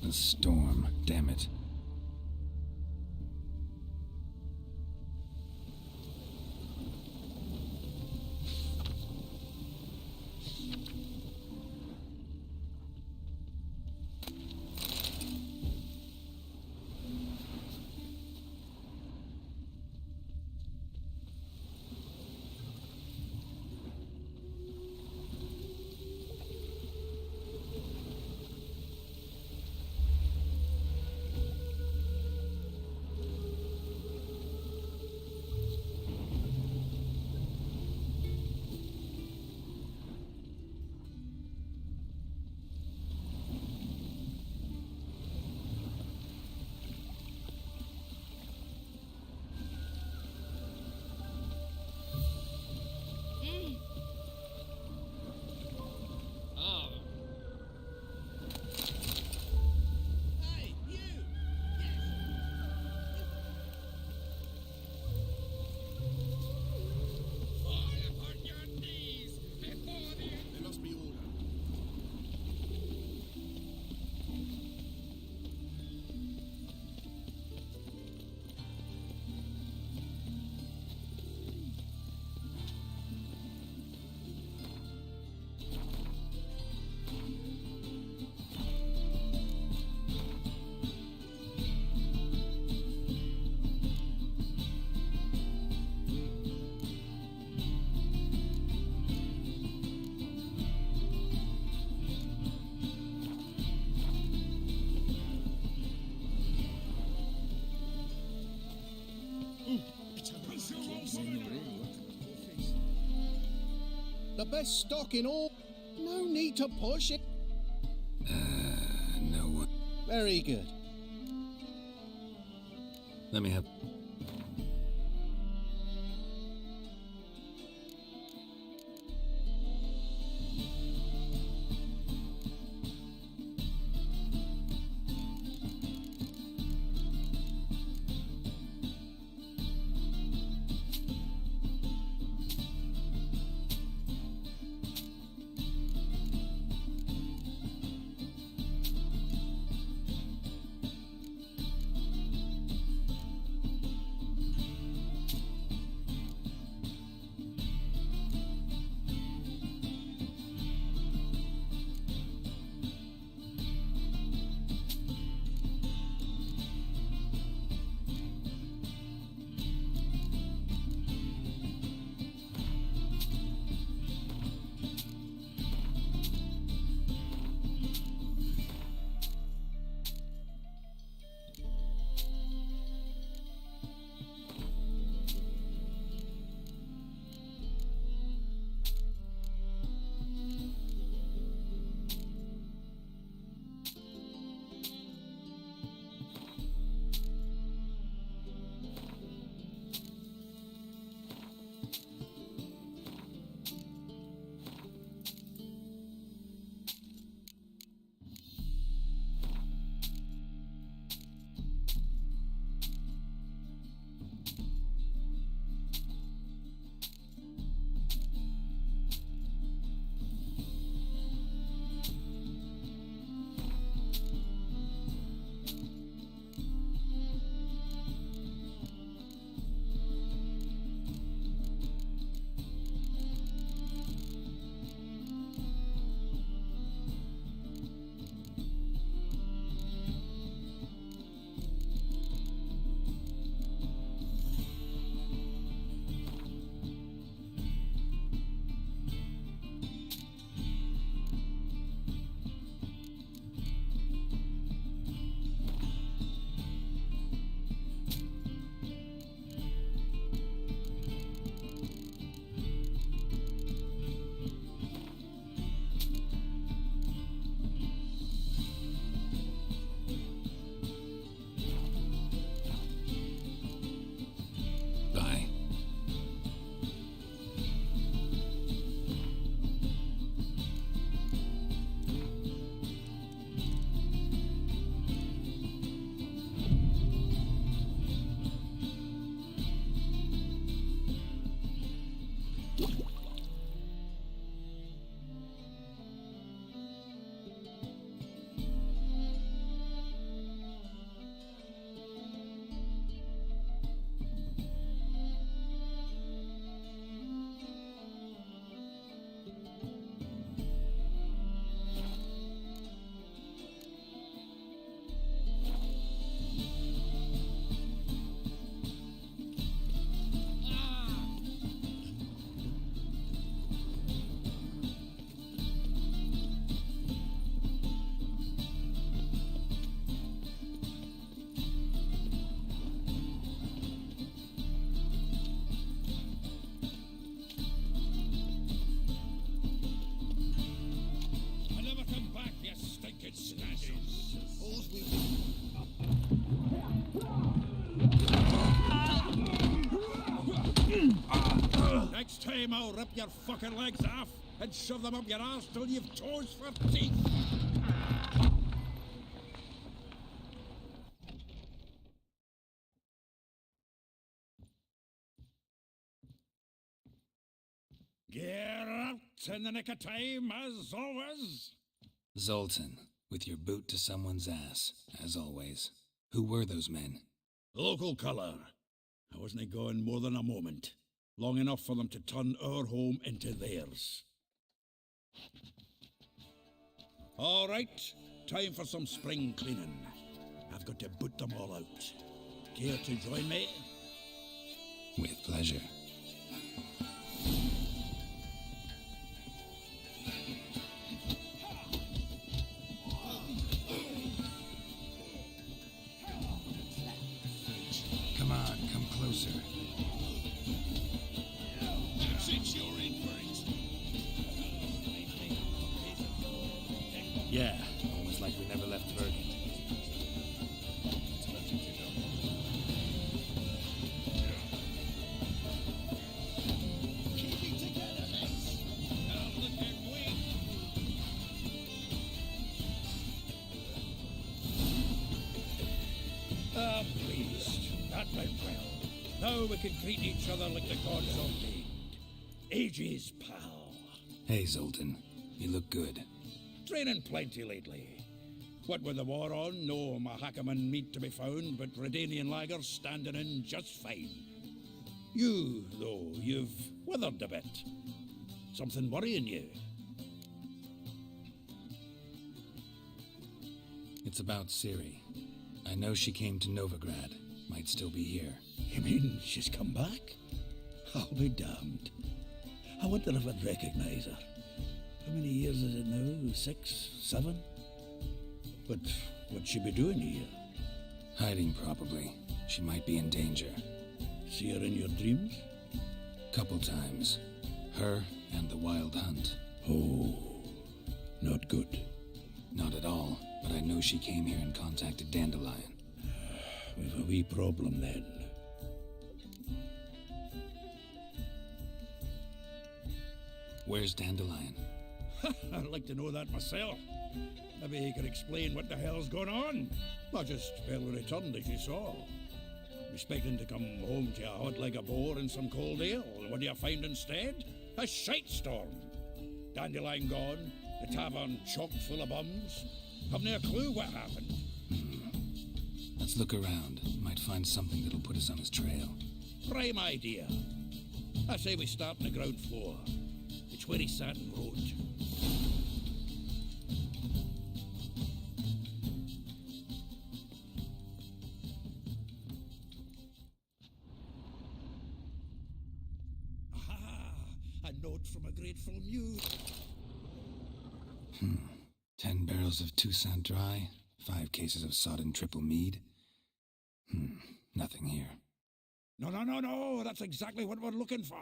A storm, damn it. There must be order. The best stock in all. No need to push it. No one. Very good. Let me have. time I'll rip your fucking legs off and shove them up your arse till you've toes for teeth. Get out in the nick of time, as always. Zoltan, with your boot to someone's ass, as always. Who were those men? Local colour. I wasn't gone more than a moment. Long enough for them to turn our home into theirs. All right, time for some spring cleaning. I've got to boot them all out. Care to join me? With pleasure. Come on, come closer. Since you're in for it. Yeah, almost like we never left Vergant. Ah, pleased. That went well. Now we can treat each other like the gods ordained. Ages, pal. Hey, Zoltan. You look good. Training plenty lately. What with the war on, no Mahakaman meat to be found, but Redanian lagers standing in just fine. You, though, you've withered a bit. Something worrying you? It's about Ciri. I know she came to Novigrad. Might still be here. You mean she's come back? I'll be damned. I wonder if I'd recognize her. How many years is it now? 6, 7? But what'd she be doing here? Hiding, probably. She might be in danger. See her in your dreams? Couple times. Her and the Wild Hunt. Oh, not good. Not at all, but I know she came here and contacted Dandelion. We've a wee problem then. Where's Dandelion? I'd like to know that myself. Maybe he could explain what the hell's going on. I just barely returned, as you saw. Expecting to come home to a hot leg of boar and some cold ale. And what do you find instead? A shitestorm. Dandelion gone, the tavern chock full of bums. Haven't a clue what happened. Let's look around. Might find something that'll put us on his trail. Prime idea. I say we start on the ground floor. It's where he sat and wrote. Aha! A note from a grateful muse. 10 barrels of Toussaint Dry, 5 cases of sodden triple mead. Nothing here. No. That's exactly what we're looking for.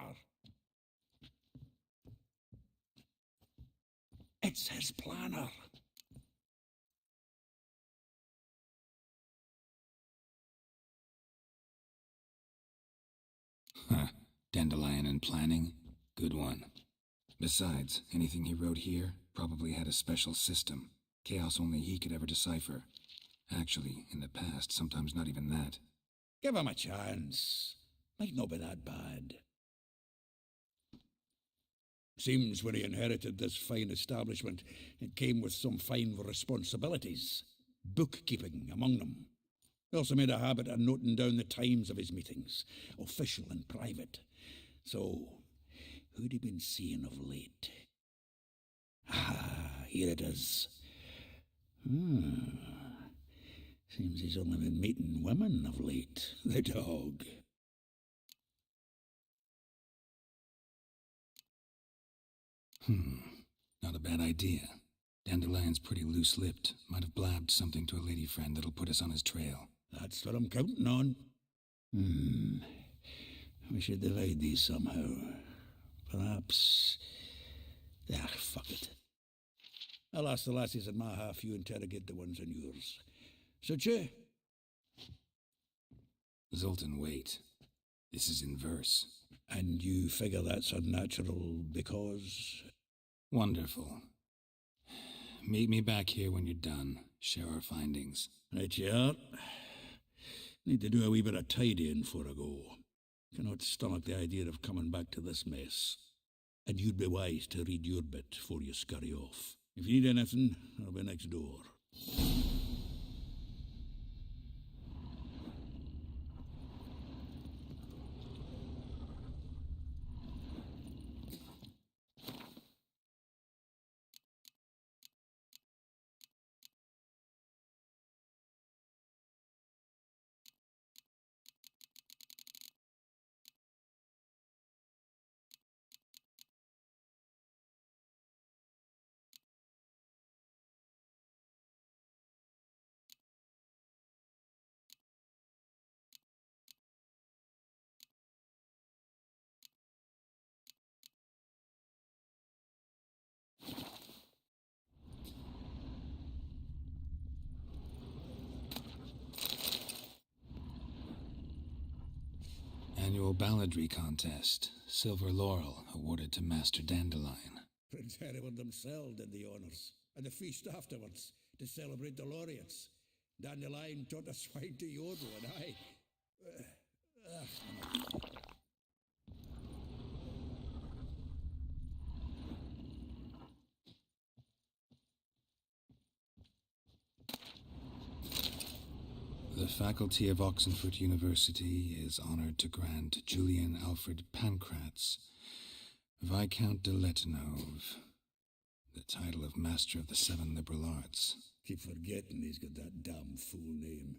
It's his planner. Dandelion and planning. Good one. Besides, anything he wrote here probably had a special system. Chaos only he could ever decipher. Actually, in the past, sometimes not even that. Give him a chance. Might not be that bad. Seems when he inherited this fine establishment, it came with some fine responsibilities. Bookkeeping among them. He also made a habit of noting down the times of his meetings, official and private. So, who'd he been seeing of late? Ah, here it is. Seems he's only been meeting women of late. The dog. Not a bad idea. Dandelion's pretty loose-lipped. Might have blabbed something to a lady friend that'll put us on his trail. That's what I'm counting on. We should divide these somehow. Perhaps... fuck it. I'll ask the lassies in my half, you interrogate the ones in yours. Suit you? Zoltan, wait. This is in verse. And you figure that's unnatural because... Wonderful. Meet me back here when you're done. Share our findings. Right you are. Need to do a wee bit of tidying before I go. Cannot stomach the idea of coming back to this mess. And you'd be wise to read your bit before you scurry off. If you need anything, I'll be next door. Annual balladry contest. Silver laurel awarded to Master Dandelion. Prince Hereward himself did the honours, and the feast afterwards, to celebrate the laureates. Dandelion taught the swine to yodel, and I... The faculty of Oxenford University is honoured to grant Julian Alfred Pancratz, Viscount de Letenove, the title of Master of the Seven Liberal Arts. Keep forgetting he's got that damn fool name.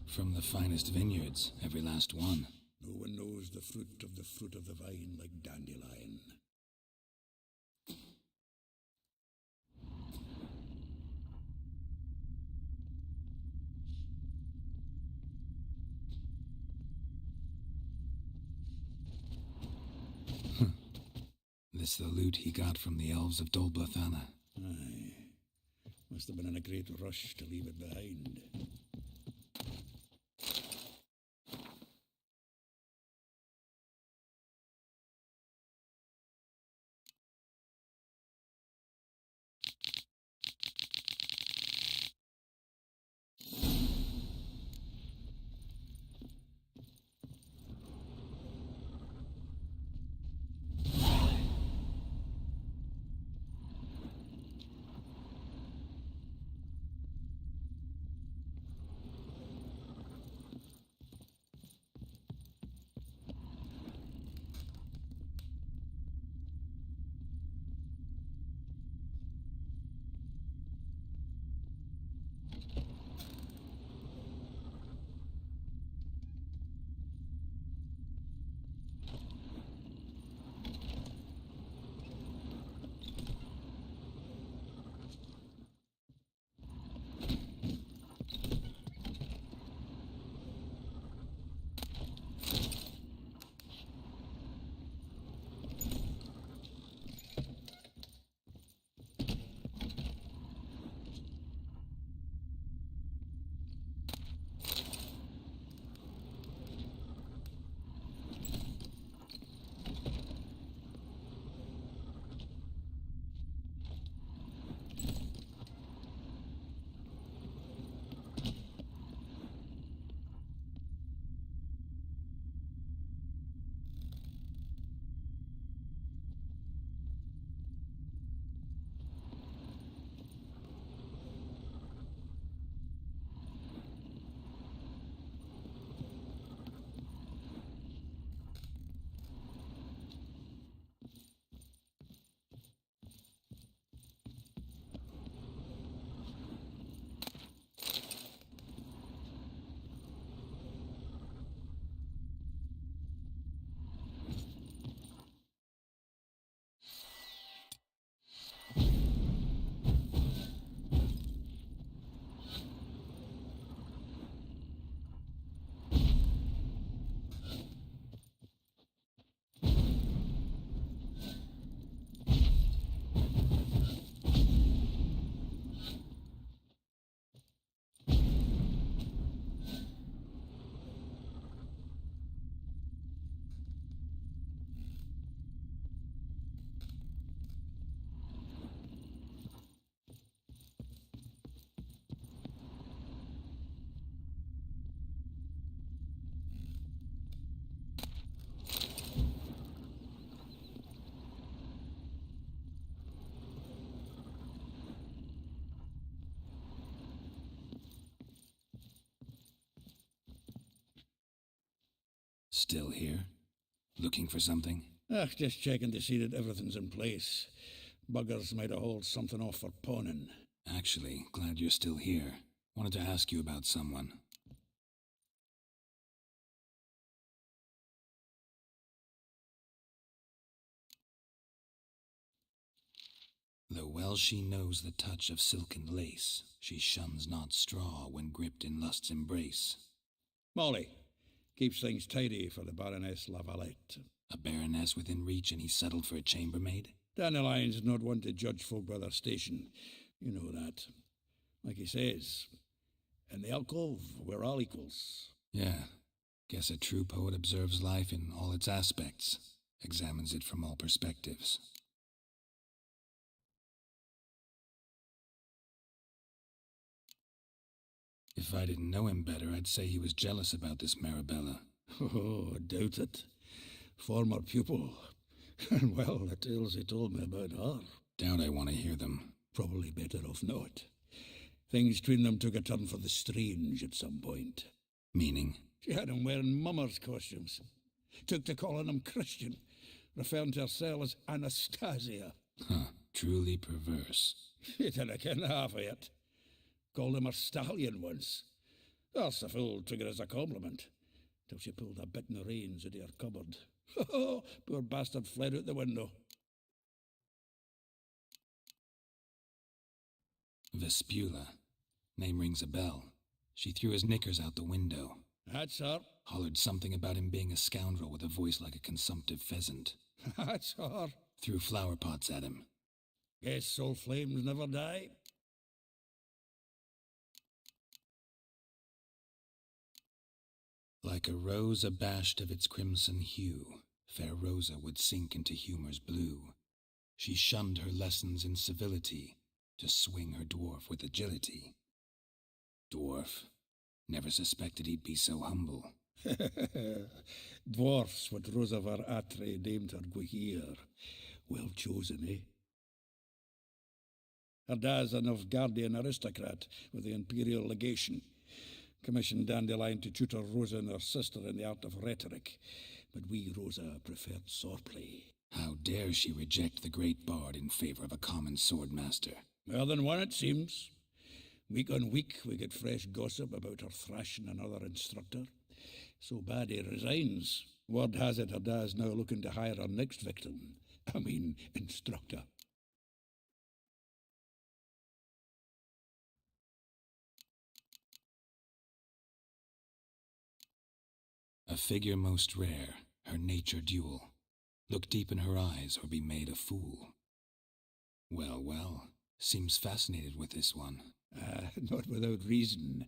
From the finest vineyards, every last one. No one knows the fruit of the vine like Dandelion. This the loot he got from the elves of Dol Blathanna. Aye. Must have been in a great rush to leave it behind. Still here? Looking for something? Just checking to see that everything's in place. Buggers might have hauled something off for pawning. Actually, glad you're still here. Wanted to ask you about someone. Though well she knows the touch of silken lace, she shuns not straw when gripped in lust's embrace. Molly keeps things tidy for the Baroness Lavalette. A baroness within reach, and he settled for a chambermaid? Dandelion's not one to judge folk by their station. You know that. Like he says, in the alcove, we're all equals. Yeah. Guess a true poet observes life in all its aspects, examines it from all perspectives. If I didn't know him better, I'd say he was jealous about this Marabella. Oh, I doubt it. Former pupil. And well, the tales he told me about her. Doubt I want to hear them. Probably better off not. Things between them took a turn for the strange at some point. Meaning? She had him wearing mummers' costumes. Took to calling him Christian, referring to herself as Anastasia. Huh, truly perverse. You didn't ken half of it. Called him her stallion once. That's the fool took it as a compliment, till she pulled a bit in the reins out of her cupboard. Oh, poor bastard fled out the window. Vespula. Name rings a bell. She threw his knickers out the window. That's her. Hollered something about him being a scoundrel with a voice like a consumptive pheasant. That's her. Threw flower pots at him. Guess soul flames never die. Like a rose abashed of its crimson hue, fair Rosa would sink into humor's blue. She shunned her lessons in civility, to swing her dwarf with agility. Dwarf. Never suspected he'd be so humble. Dwarfs what Rosa var Atre named her Guihir. Well chosen, eh? Her dad's a Novgardian aristocrat with the Imperial Legation. Commissioned Dandelion to tutor Rosa and her sister in the art of rhetoric, but we, Rosa, preferred swordplay. How dare she reject the great bard in favor of a common swordmaster? More than one, it seems. Week on week, we get fresh gossip about her thrashing another instructor. So bad he resigns. Word has it her dad's now looking to hire her next victim. Instructor. A figure most rare, her nature dual. Look deep in her eyes or be made a fool. Well, well, seems fascinated with this one. Not without reason.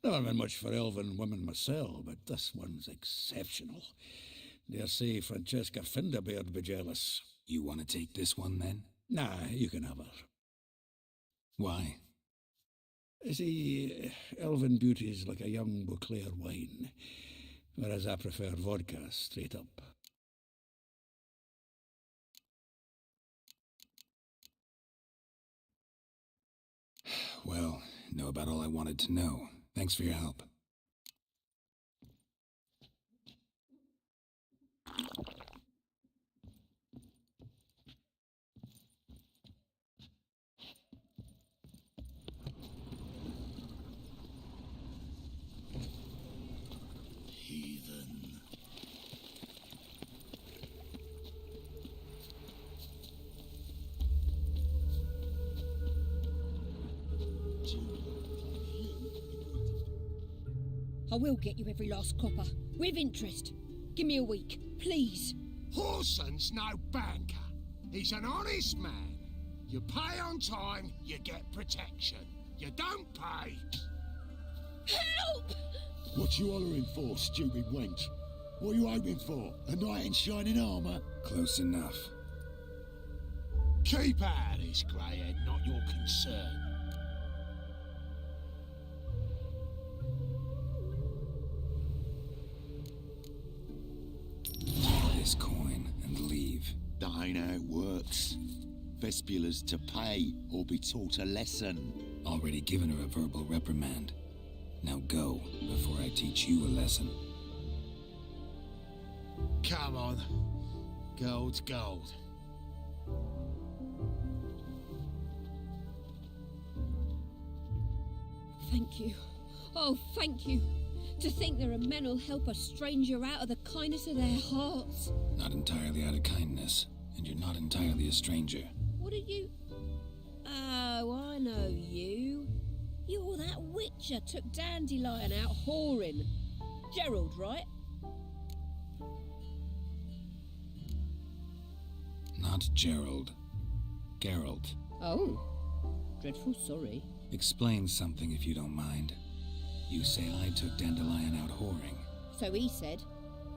Never been much for elven women myself, but this one's exceptional. Dare say Francesca Finderbeard be jealous. You want to take this one, then? Nah, you can have her. Why? See, elven beauty's like a young Beauclair wine, whereas I prefer vodka straight up. Well, know about all I wanted to know. Thanks for your help. Heathen. I will get you every last copper, with interest. Give me a week, please. Horson's no banker. He's an honest man. You pay on time, you get protection. You don't pay. Help! What you hollering for, stupid wench? What are you hoping for? A knight in shining armour? Close enough. Keep out of this, greyhead, not your concern. This coin and leave. That ain't how it works. Vespula's to pay or be taught a lesson. Already given her a verbal reprimand. Now go, before I teach you a lesson. Come on. Gold's gold. Thank you. Oh, thank you. To think there are men who'll help a stranger out of the kindness of their hearts. Not entirely out of kindness, and you're not entirely a stranger. What are you... Oh, I know you. You're that witcher took Dandelion out whoring. Gerald, right? Not Gerald. Geralt. Oh. Dreadful sorry. Explain something if you don't mind. You say I took Dandelion out whoring. So he said.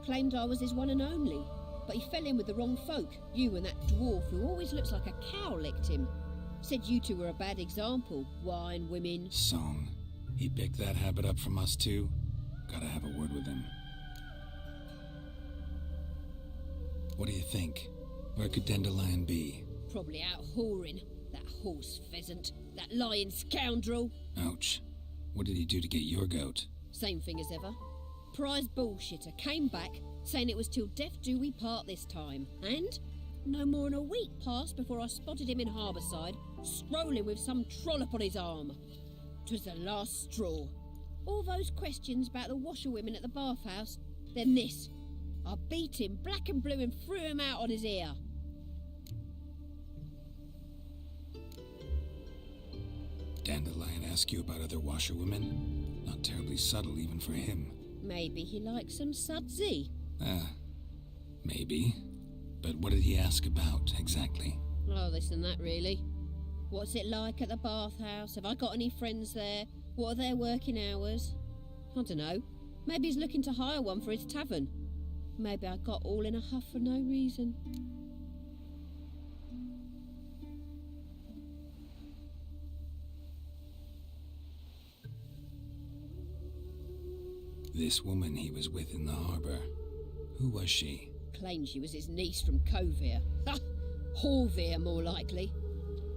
Claimed I was his one and only. But he fell in with the wrong folk. You and that dwarf who always looks like a cow licked him. Said you two were a bad example. Wine, women... Song. He picked that habit up from us too? Gotta have a word with him. What do you think? Where could Dandelion be? Probably out whoring. That horse pheasant. That lying scoundrel. Ouch. What did he do to get your goat? Same thing as ever. Prize bullshitter came back, saying it was till death do we part this time. And no more than a week passed before I spotted him in Harbourside, strolling with some trollop on his arm. 'Twas the last straw. All those questions about the washerwomen at the bathhouse, then this. I beat him black and blue and threw him out on his ear. Dandelion ask you about other washerwomen? Not terribly subtle even for him. Maybe he likes some sudsy. Maybe. But what did he ask about, exactly? Oh, this and that, really. What's it like at the bathhouse? Have I got any friends there? What are their working hours? I don't know. Maybe he's looking to hire one for his tavern. Maybe I got all in a huff for no reason. This woman he was with in the harbour. Who was she? Claimed she was his niece from Kovir. Ha! Horvir, more likely.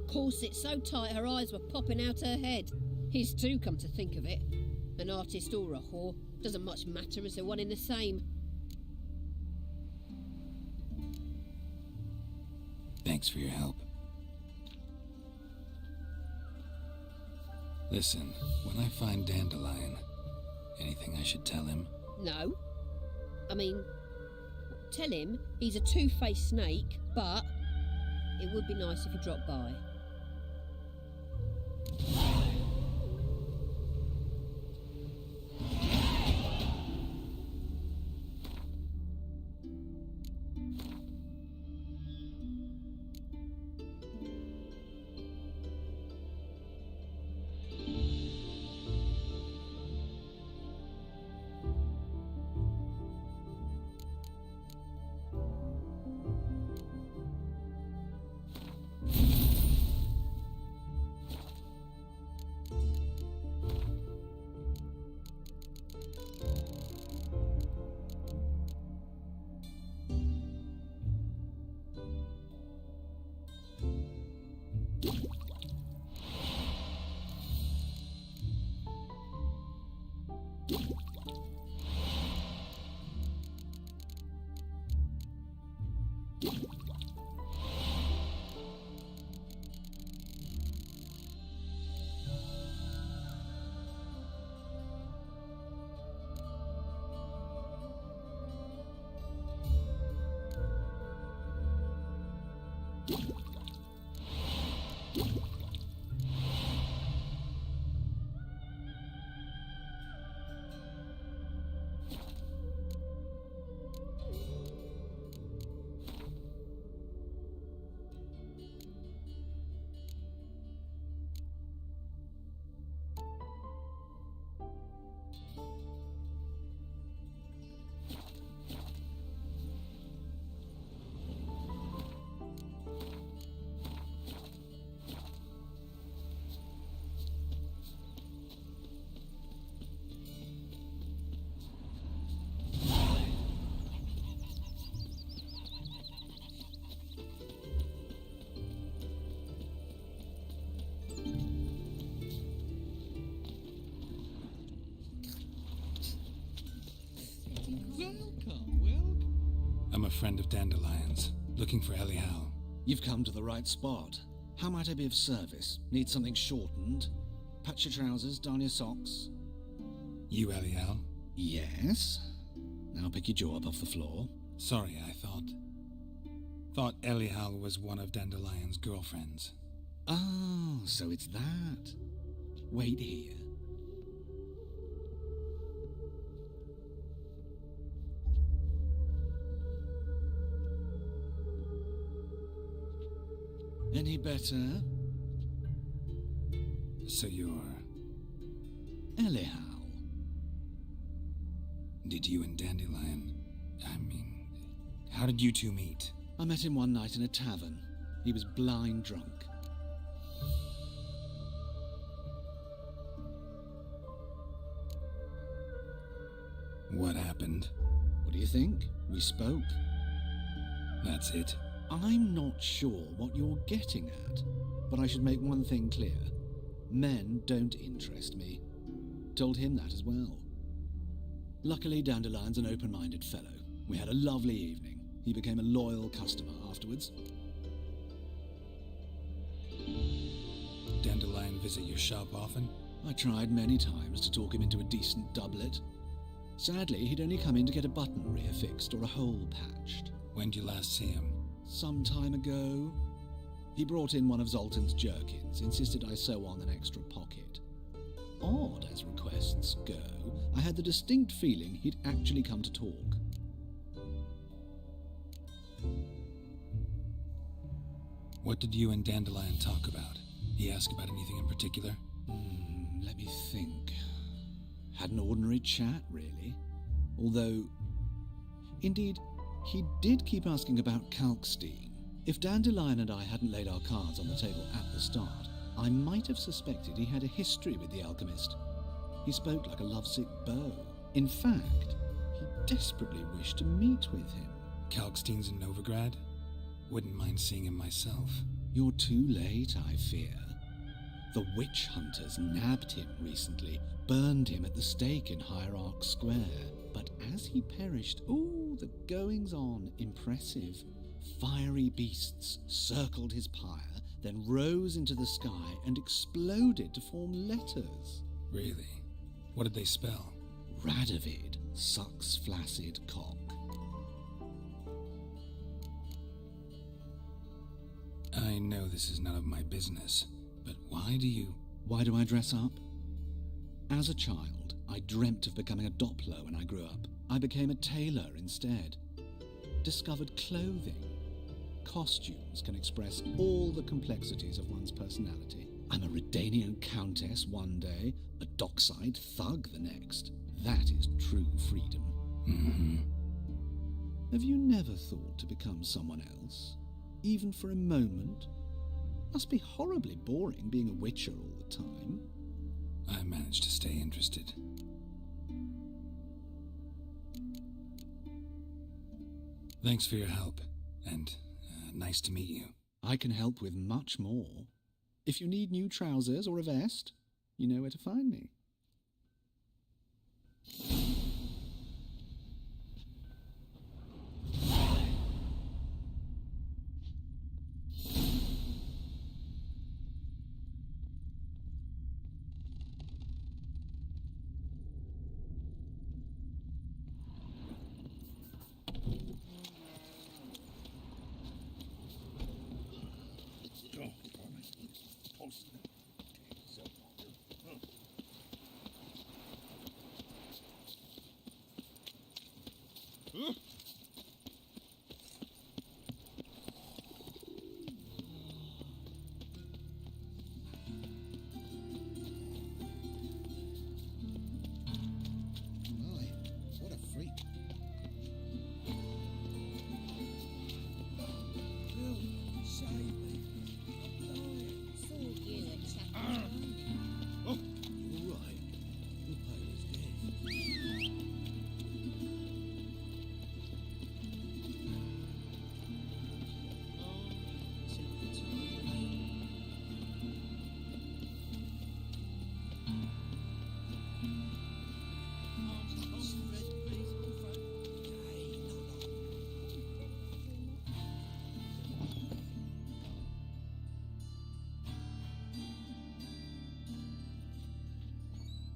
Corset so tight her eyes were popping out her head. His too, come to think of it. An artist or a whore. Doesn't much matter as they're one in the same. Thanks for your help. Listen, when I find Dandelion, anything I should tell him? No. I mean, tell him he's a two-faced snake, but it would be nice if he dropped by. I'm a friend of Dandelion's, looking for Elial. You've come to the right spot. How might I be of service? Need something shortened? Patch your trousers, darn your socks. You Elial? Yes. Now pick your jaw up off the floor. Sorry, I thought Elial was one of Dandelion's girlfriends. Oh, so it's that. Wait here. Any better? So you're... Elial. Did you and Dandelion... how did you two meet? I met him one night in a tavern. He was blind drunk. What happened? What do you think? We spoke. That's it? I'm not sure what you're getting at, but I should make one thing clear. Men don't interest me. Told him that as well. Luckily, Dandelion's an open-minded fellow. We had a lovely evening. He became a loyal customer afterwards. Dandelion visit your shop often? I tried many times to talk him into a decent doublet. Sadly, he'd only come in to get a button rear fixed or a hole patched. When did you last see him? Some time ago. He brought in one of Zoltan's jerkins, insisted I sew on an extra pocket. Odd as requests go, I had the distinct feeling he'd actually come to talk. What did you and Dandelion talk about? He asked about anything in particular? Let me think. Had an ordinary chat, really. Although, indeed, he did keep asking about Kalkstein. If Dandelion and I hadn't laid our cards on the table at the start, I might have suspected he had a history with the alchemist. He spoke like a lovesick beau. In fact, he desperately wished to meet with him. Kalkstein's in Novigrad? Wouldn't mind seeing him myself. You're too late, I fear. The witch hunters nabbed him recently, burned him at the stake in Hierarch Square. But as he perished, the goings-on, impressive. Fiery beasts circled his pyre, then rose into the sky and exploded to form letters. Really? What did they spell? Radovid sucks flaccid cock. I know this is none of my business, but why do I dress up? As a child, I dreamt of becoming a Doppler when I grew up. I became a tailor instead. Discovered clothing. Costumes can express all the complexities of one's personality. I'm a Redanian countess one day, a dockside thug the next. That is true freedom. Mm-hmm. Have you never thought to become someone else? Even for a moment? Must be horribly boring being a witcher all the time. I managed to stay interested. Thanks for your help, and nice to meet you. I can help with much more. If you need new trousers or a vest, you know where to find me.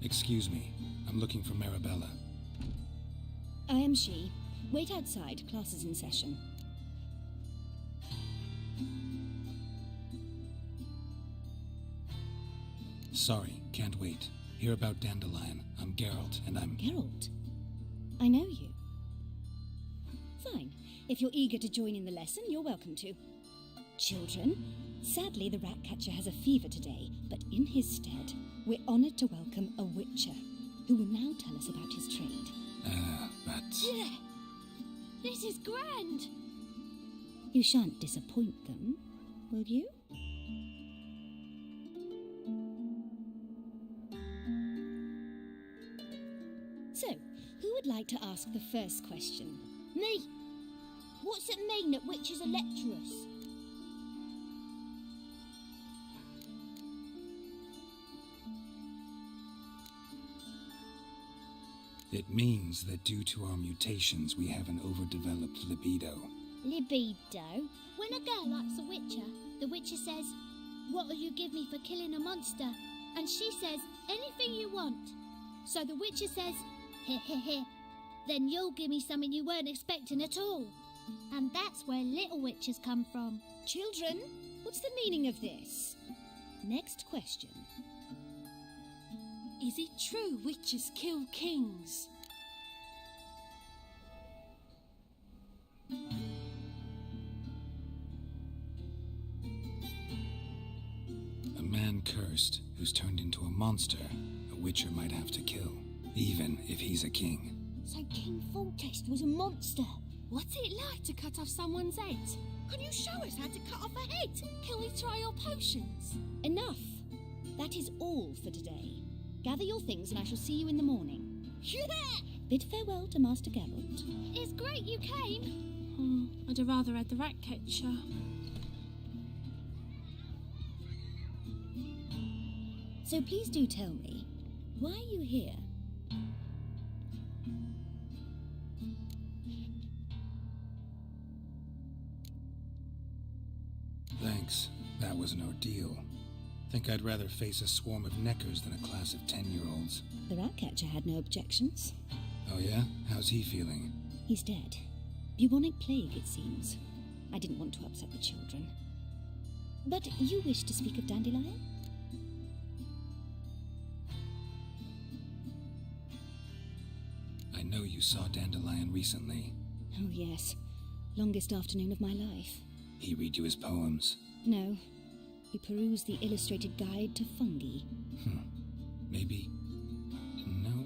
Excuse me. I'm looking for Marabella. I am she. Wait outside. Class is in session. Sorry, can't wait. Hear about Dandelion. I'm Geralt, and I'm... Geralt? I know you. Fine. If you're eager to join in the lesson, you're welcome to. Children, sadly the Ratcatcher has a fever today, but in his stead, we're honoured to welcome a Witcher, who will now tell us about his trade. But... Yeah. This is grand! You shan't disappoint them, will you? So, who would like to ask the first question? Me! What's it mean that witches are lecturers? It means that due to our mutations, we have an overdeveloped libido. Libido? When a girl likes a witcher, the witcher says, "What'll you give me for killing a monster?" And she says, "Anything you want." So the witcher says, "Heh heh heh, then you'll give me something you weren't expecting at all." And that's where little witches come from. Children, what's the meaning of this? Next question. Is it true witches kill kings? A man cursed who's turned into a monster, a witcher might have to kill, even if he's a king. So King Foltest was a monster. What's it like to cut off someone's head? Can you show us how to cut off a head? Can we try your potions? Enough. That is all for today. Gather your things and I shall see you in the morning. Yeah! Bid farewell to Master Geralt. It's great you came. Oh, I'd have rather had the Ratcatcher. So please do tell me, why are you here? Thanks. That was an ordeal. Think I'd rather face a swarm of neckers than a class of 10-year-olds. The Ratcatcher had no objections. Oh yeah? How's he feeling? He's dead. Bubonic plague, it seems. I didn't want to upset the children. But you wish to speak of Dandelion? I know you saw Dandelion recently. Oh yes. Longest afternoon of my life. He read you his poems? No. He perused the illustrated guide to fungi. Maybe... No.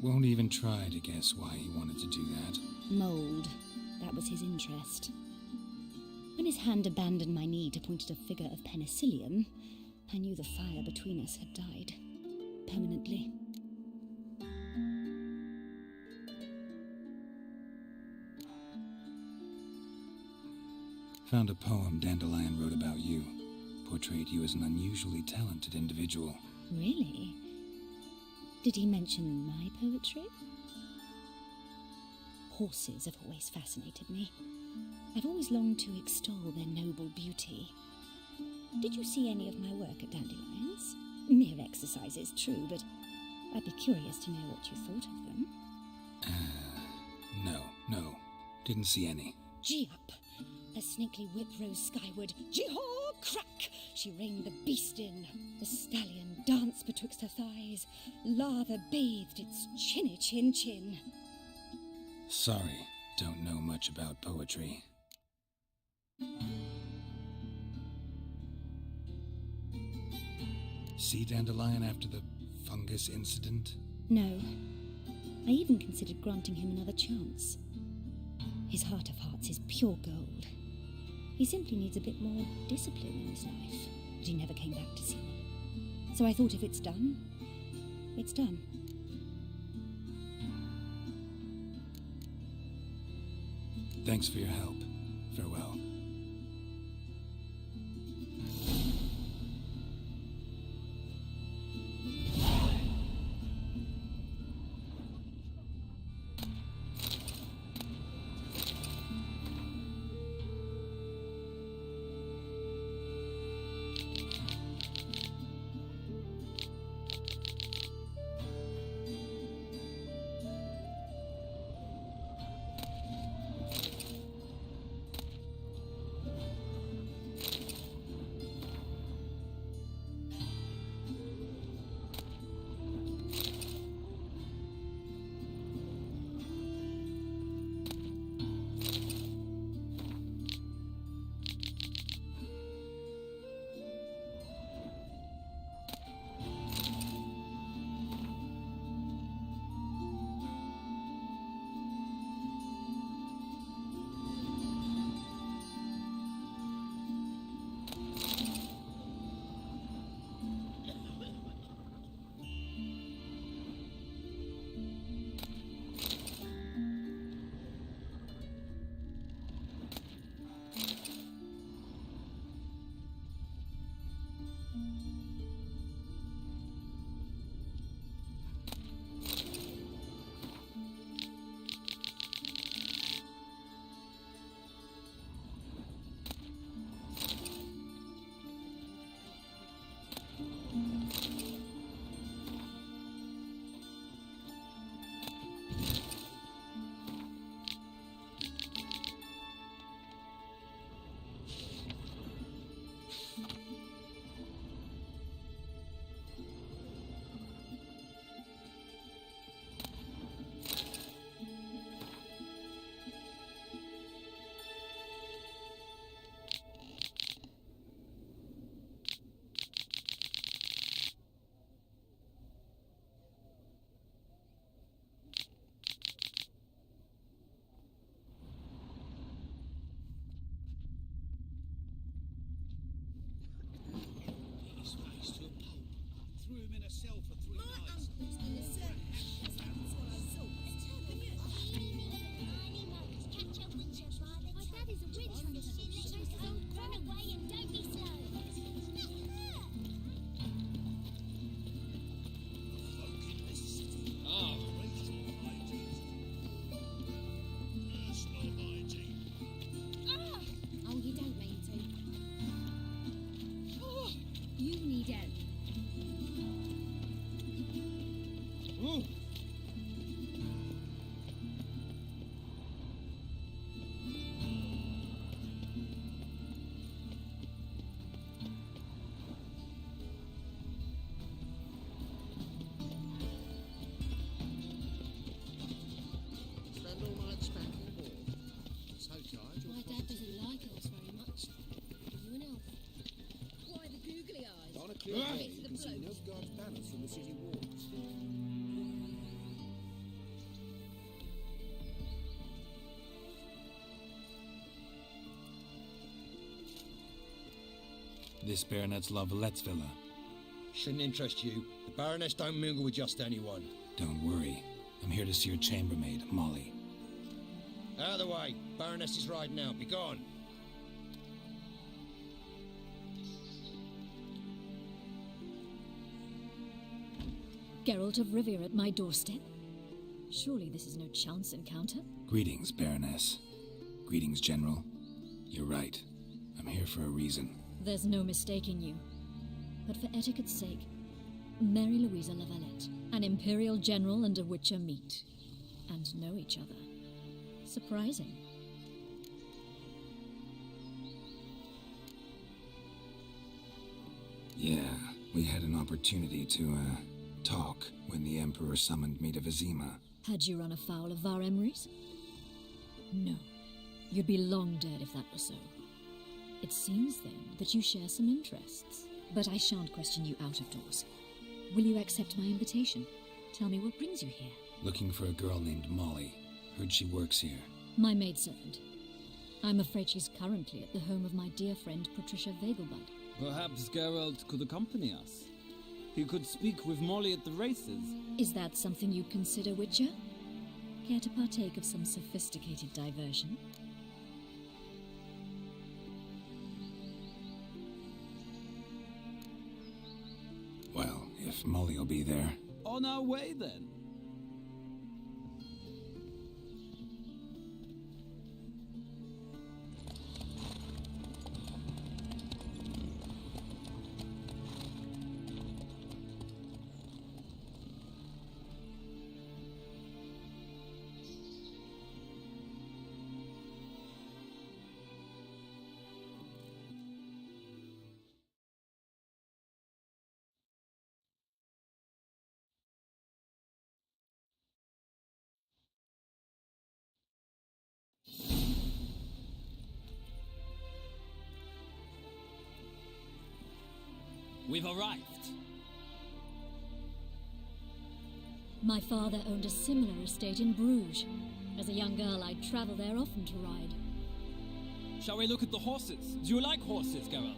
Won't even try to guess why he wanted to do that. Mold. That was his interest. When his hand abandoned my knee to point at a figure of penicillium, I knew the fire between us had died. Permanently. Found a poem Dandelion wrote about you. Portrayed you as an unusually talented individual. Really? Did he mention my poetry? Horses have always fascinated me. I've always longed to extol their noble beauty. Did you see any of my work at Dandelion's? Mere exercises, true, but I'd be curious to know what you thought of them. No. Didn't see any. Gee up! The snakely whip rose skyward. Gee-haw! Crack! She reined the beast in. The stallion danced betwixt her thighs. Lava bathed its chinny chin. Sorry, don't know much about poetry. See Dandelion after the fungus incident? No. I even considered granting him another chance. His heart of hearts is pure gold. He simply needs a bit more discipline in his life, but he never came back to see me. So I thought if it's done, it's done. Thanks for your help. Farewell. city walls. This Baronet's La Vallette's villa. Shouldn't interest you. The Baroness don't mingle with just anyone. Don't worry. I'm here to see your chambermaid, Molly. Out of the way. Baroness is riding out. Be gone. Geralt of Rivia at my doorstep? Surely this is no chance encounter? Greetings, Baroness. Greetings, General. You're right. I'm here for a reason. There's no mistaking you. But for etiquette's sake, Mary Louisa La Valette, an Imperial General and a Witcher meet. And know each other. Surprising. Yeah, we had an opportunity to, talk when the Emperor summoned me to Vizima. Had you run afoul of Var Emrys? No. You'd be long dead if that were so. It seems, then, that you share some interests. But I shan't question you out of doors. Will you accept my invitation? Tell me what brings you here. Looking for a girl named Molly. Heard she works here. My maidservant. I'm afraid she's currently at the home of my dear friend Patricia Vegelbud. Perhaps Geralt could accompany us. He could speak with Molly at the races. Is that something you'd consider, Witcher? Care to partake of some sophisticated diversion? Well, if Molly will be there. On our way, then. We've arrived. My father owned a similar estate in Bruges. As a young girl, I'd travel there often to ride. Shall we look at the horses? Do you like horses, Geralt?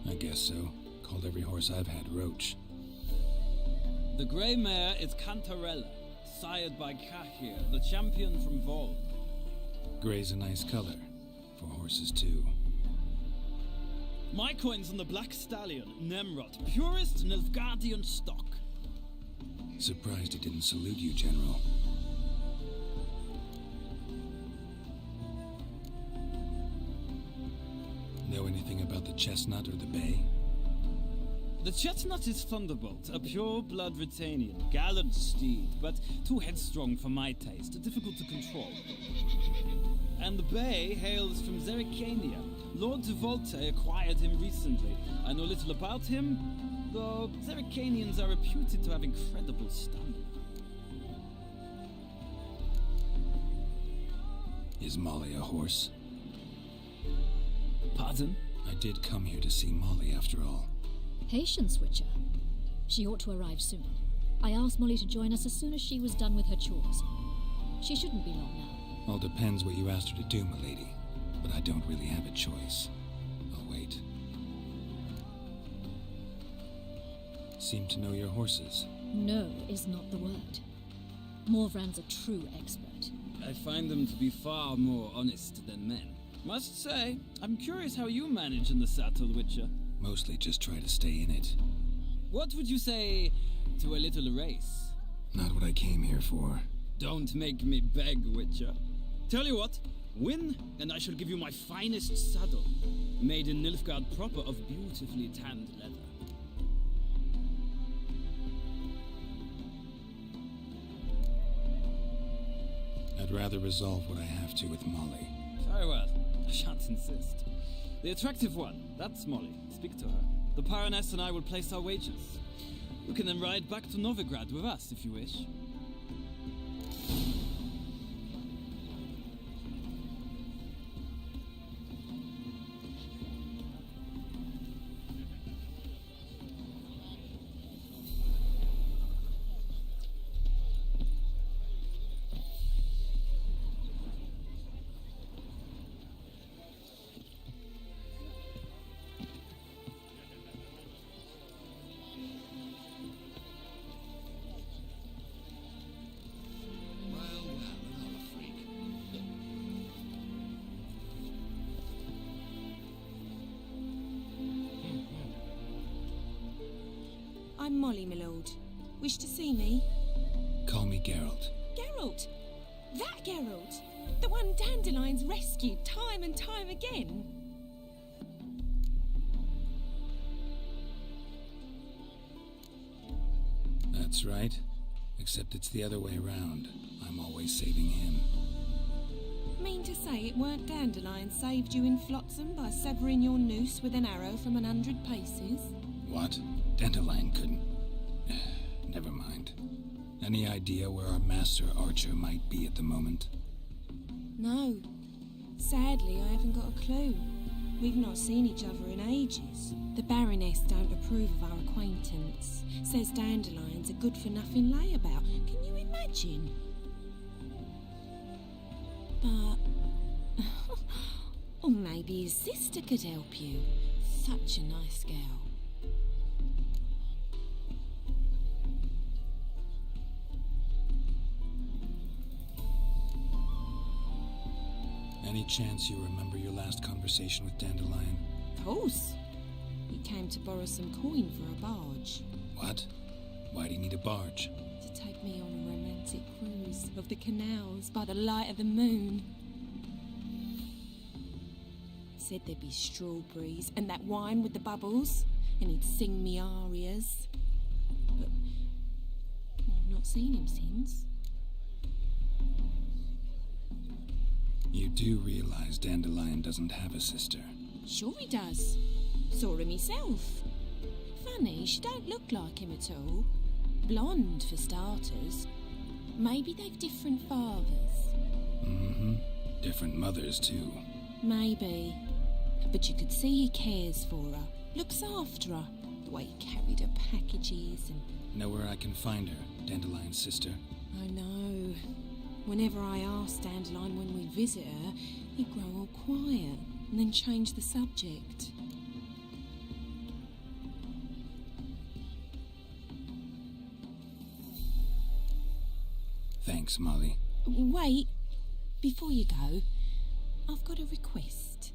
I guess so. Called every horse I've had Roach. The grey mare is Cantarella, sired by Cahir, the champion from Vold. Grey's a nice color. For horses, too. My coin's on the Black Stallion, Nemrod, purest Nilfgaardian stock. Surprised he didn't salute you, General. Know anything about the Chestnut or the Bay? The Chestnut is Thunderbolt, a pure-blood Britannian, gallant steed, but too headstrong for my taste, difficult to control. And the Bay hails from Zerrikania. Lord de Volte acquired him recently. I know little about him, though Zerrikanians are reputed to have incredible stamina. Is Molly a horse? Pardon? I did come here to see Molly, after all. Patience, Witcher. She ought to arrive soon. I asked Molly to join us as soon as she was done with her chores. She shouldn't be long now. All depends what you asked her to do, milady. But I don't really have a choice. I'll wait. Seem to know your horses. No is not the word. Morvran's a true expert. I find them to be far more honest than men. Must say, I'm curious how you manage in the saddle, Witcher. Mostly just try to stay in it. What would you say to a little race? Not what I came here for. Don't make me beg, Witcher. Tell you what, win, and I shall give you my finest saddle, made in Nilfgaard proper of beautifully tanned leather. I'd rather resolve what I have to with Molly. Very well, I shan't insist. The attractive one, that's Molly. Speak to her. The Baroness and I will place our wagers. You can then ride back to Novigrad with us, if you wish. I'm Molly, my lord. Wish to see me? Call me Geralt. Geralt! That Geralt! The one Dandelion's rescued time and time again. That's right. Except it's the other way around. I'm always saving him. Mean to say it weren't Dandelion saved you in Flotsam by severing your noose with an arrow from 100 paces? What? Dandelion couldn't... Never mind. Any idea where our master archer might be at the moment? No. Sadly, I haven't got a clue. We've not seen each other in ages. The Baroness don't approve of our acquaintance. Says Dandelion's a good-for-nothing layabout. Can you imagine? But... or maybe his sister could help you. Such a nice girl. Any chance you remember your last conversation with Dandelion? Of course. He came to borrow some coin for a barge. What? Why do you need a barge? To take me on a romantic cruise of the canals by the light of the moon. Said there'd be strawberries and that wine with the bubbles, and he'd sing me arias. But I've not seen him since. You do realize Dandelion doesn't have a sister? Sure he does. Saw him myself. Funny, she don't look like him at all. Blonde, for starters. Maybe they've different fathers. Mm-hmm. Different mothers, too. Maybe. But you could see he cares for her. Looks after her. The way he carried her packages and... Know where I can find her, Dandelion's sister? I know. Whenever I ask Dandelion when we visit her, he'd grow all quiet and then change the subject. Thanks, Molly. Wait. Before you go, I've got a request.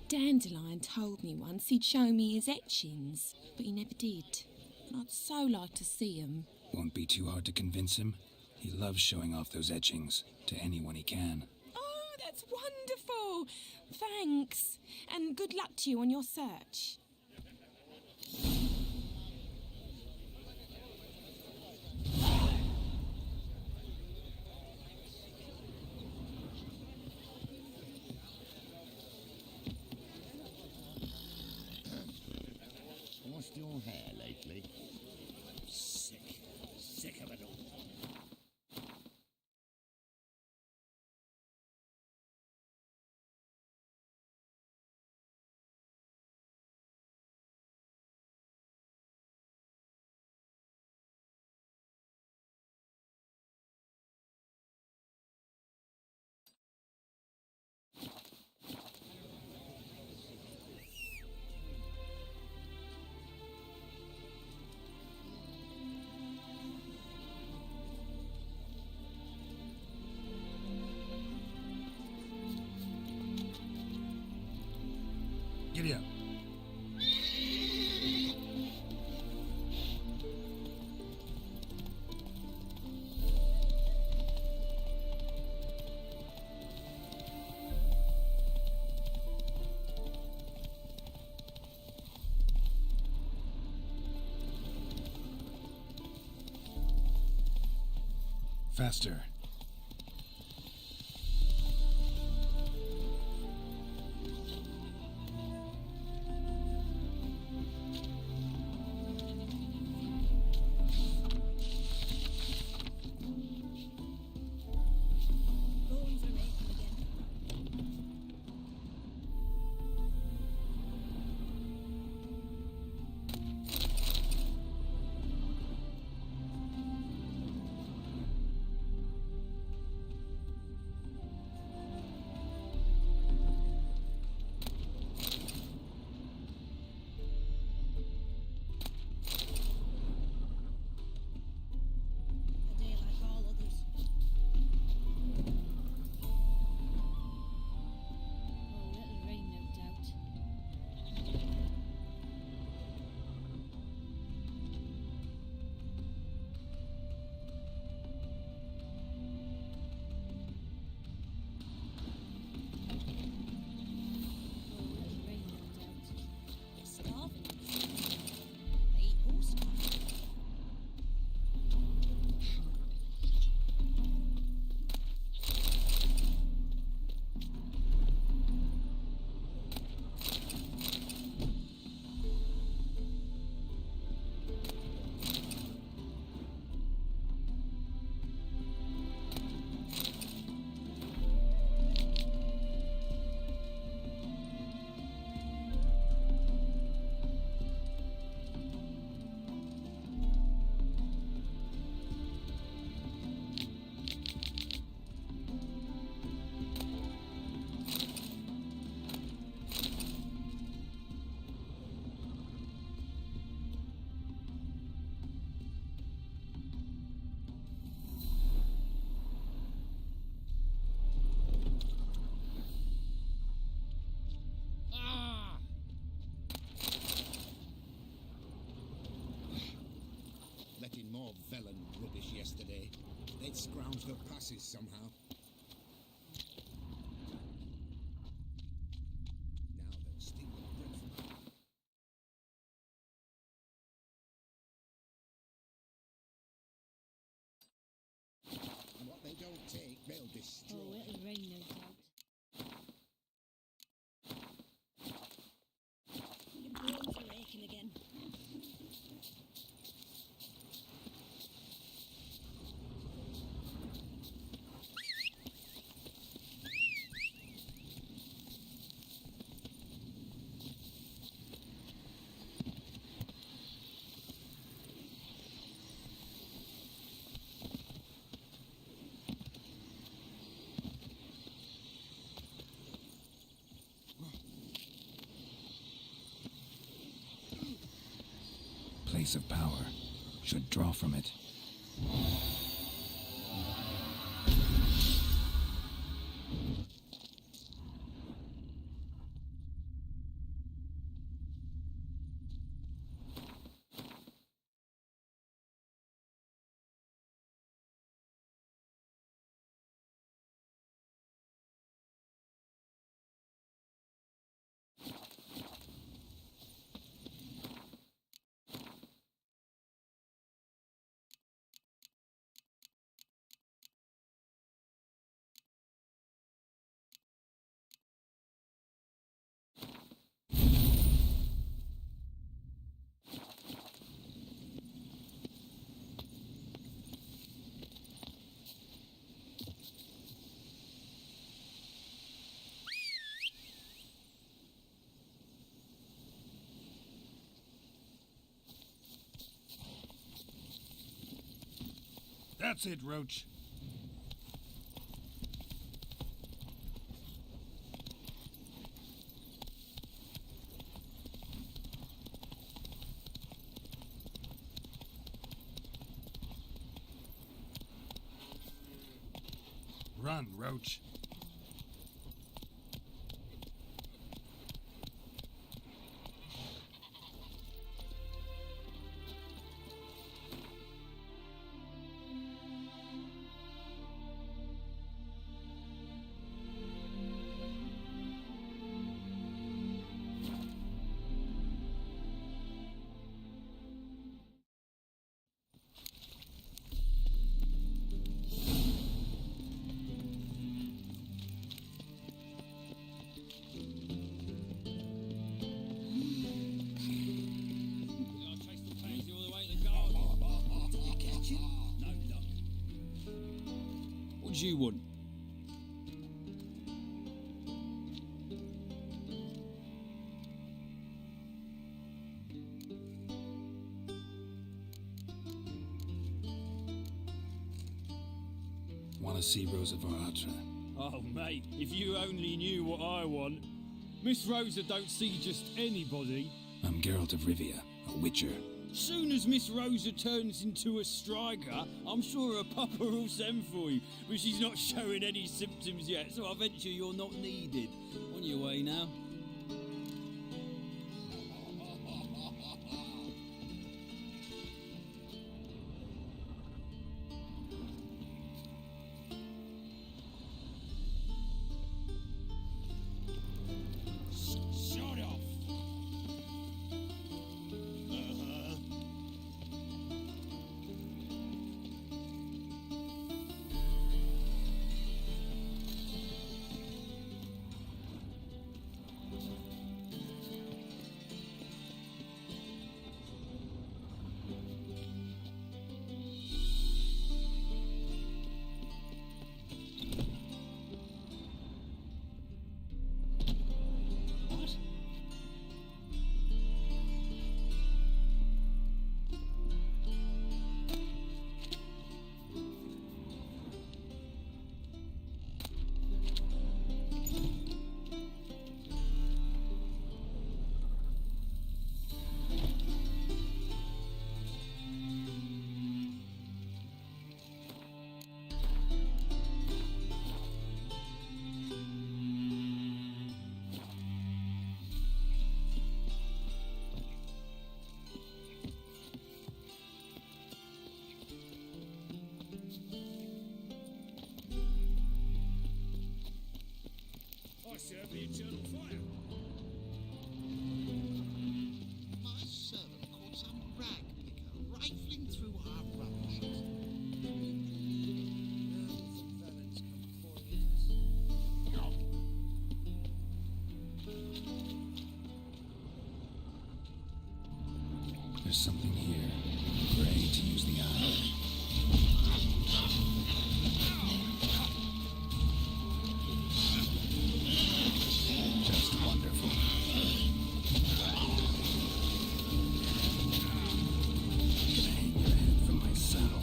Dandelion told me once he'd show me his etchings, but he never did. And I'd so like to see them. Won't be too hard to convince him. He loves showing off those etchings to anyone he can. Oh, that's wonderful! Thanks. And good luck to you on your search. Washed your hair lately? Sick of it all. Giddy up. Faster. It scrounge the passes somehow. Now they'll steal the bread from her. And what they don't take, they'll destroy. Oh, it'll rain, no doubt. Your bones are aching again. Place of power. Should draw from it. That's it, Roach. Run, Roach. What do you want? Want to see Rosa Varatra? Oh, mate, if you only knew what I want. Miss Rosa don't see just anybody. I'm Geralt of Rivia, a witcher. Soon as Miss Rosa turns into a striker, I'm sure her papa will send for you. But she's not showing any symptoms yet, so I venture you're not needed. On your way now. Shut off! nature of the eternal fire. My servant caught some rag picker rifling through our rubbish. There's something here. Ready to use the eye. Just wonderful. Gonna hang your head from my saddle.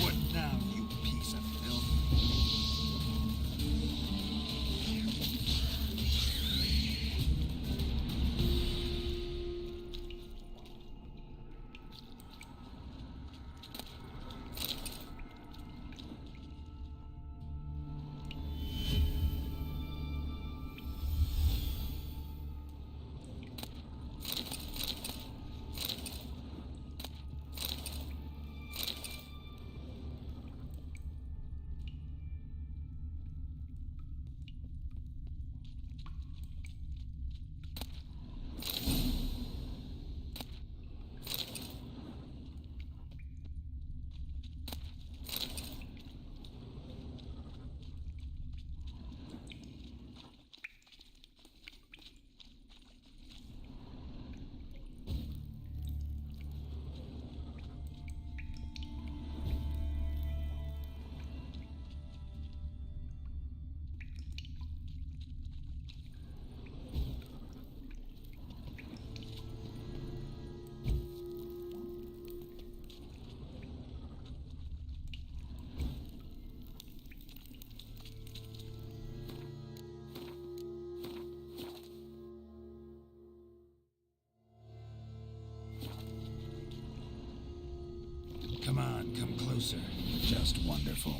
What now, you piece of filth? Come on, come closer. Just wonderful.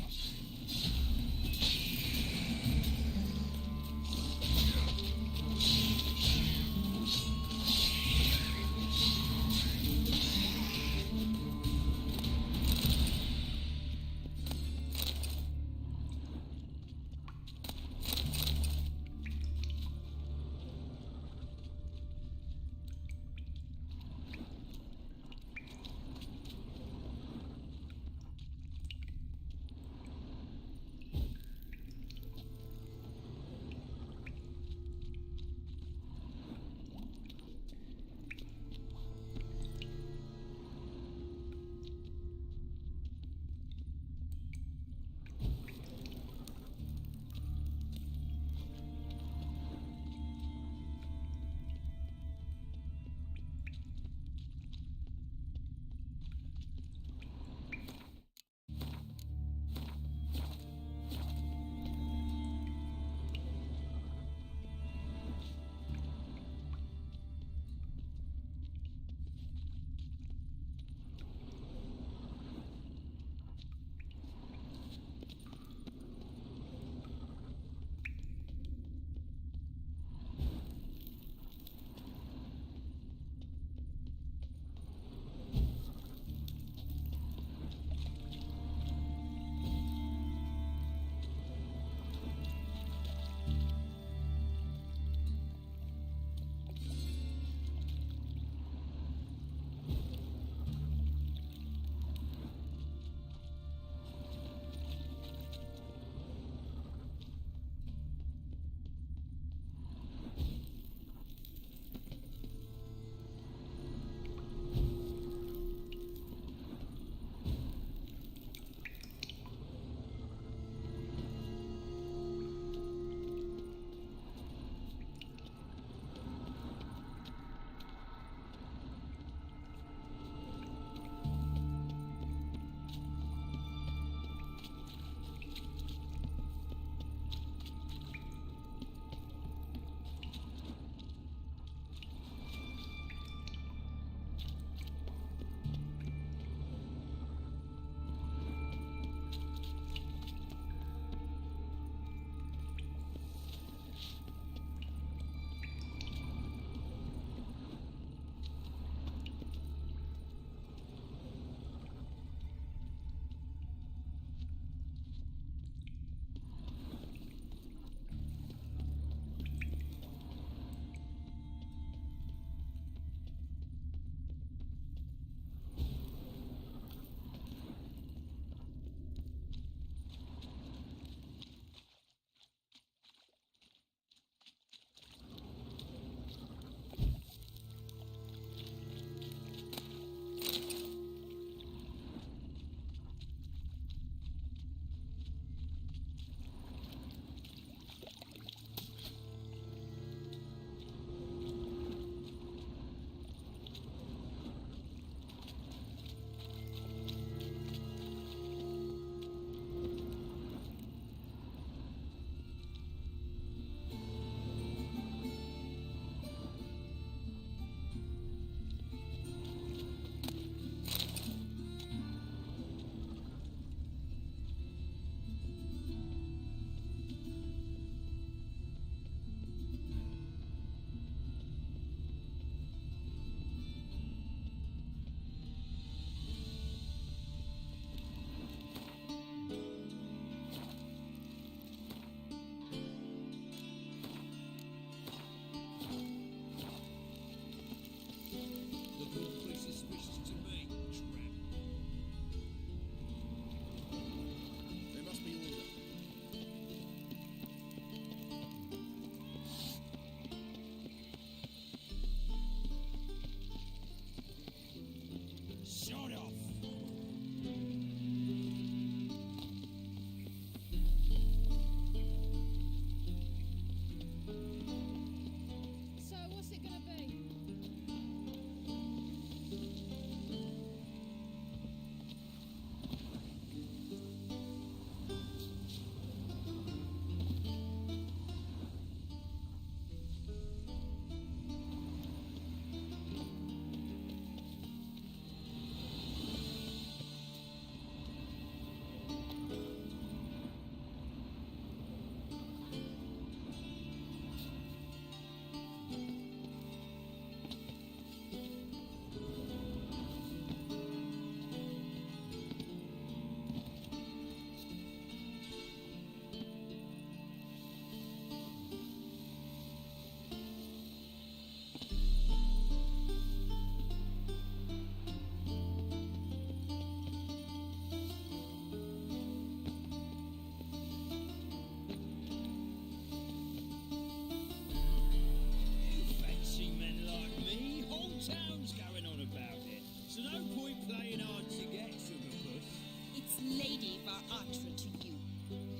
our Atra to you.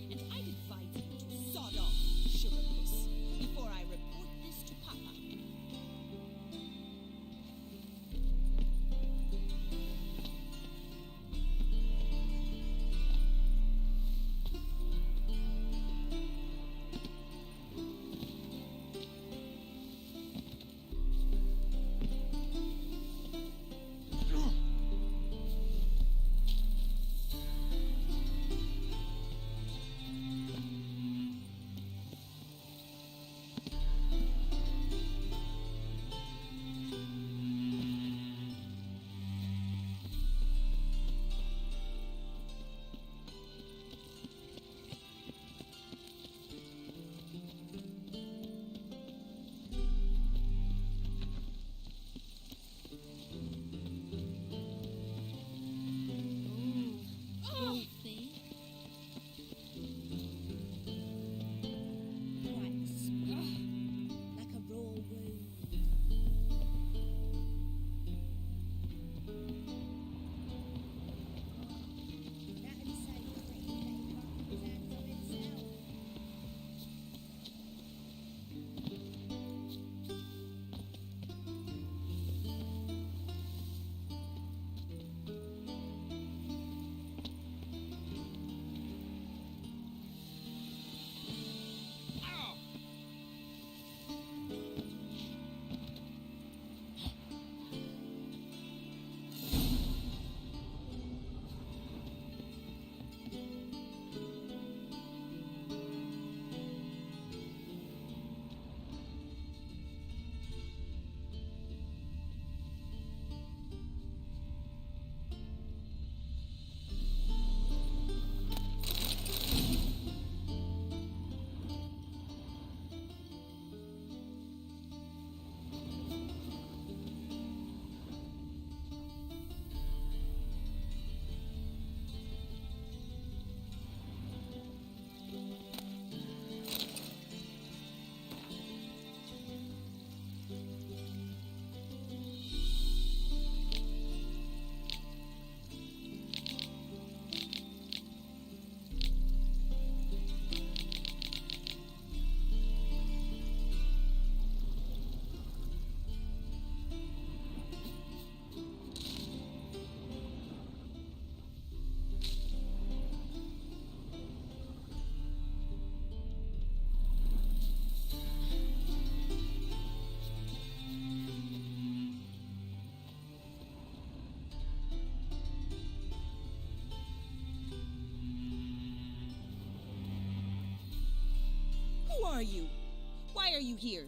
And I'd advise you to sod off, sugar puss, before I report this to Papa. Who are you? Why are you here?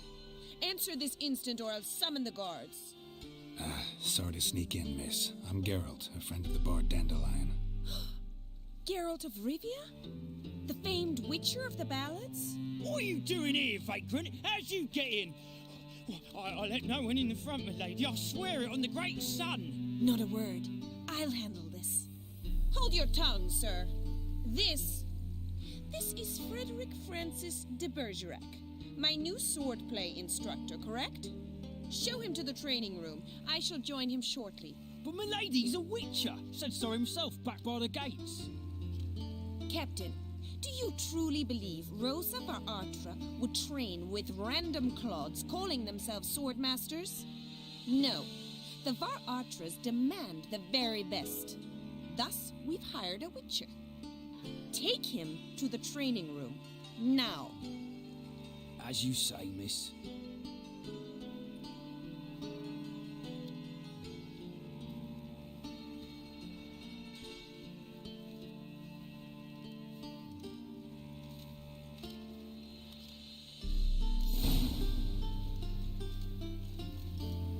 Answer this instant or I'll summon the guards. Sorry to sneak in, miss. I'm Geralt, a friend of the bard Dandelion. Geralt of Rivia? The famed witcher of the ballads? What are you doing here, vagrant? How'd you get in? I let no one in the front, my lady. I swear it on the great sun. Not a word. I'll handle this. Hold your tongue, sir. This is Frederick Francis de Bergerac, my new swordplay instructor, correct? Show him to the training room. I shall join him shortly. But my lady's a witcher. Said so himself back by the gates. Captain, do you truly believe Rosa var Atra would train with random clods calling themselves swordmasters? No. The var Atras demand the very best. Thus, we've hired a witcher. Take him to the training room. Now. As you say, miss.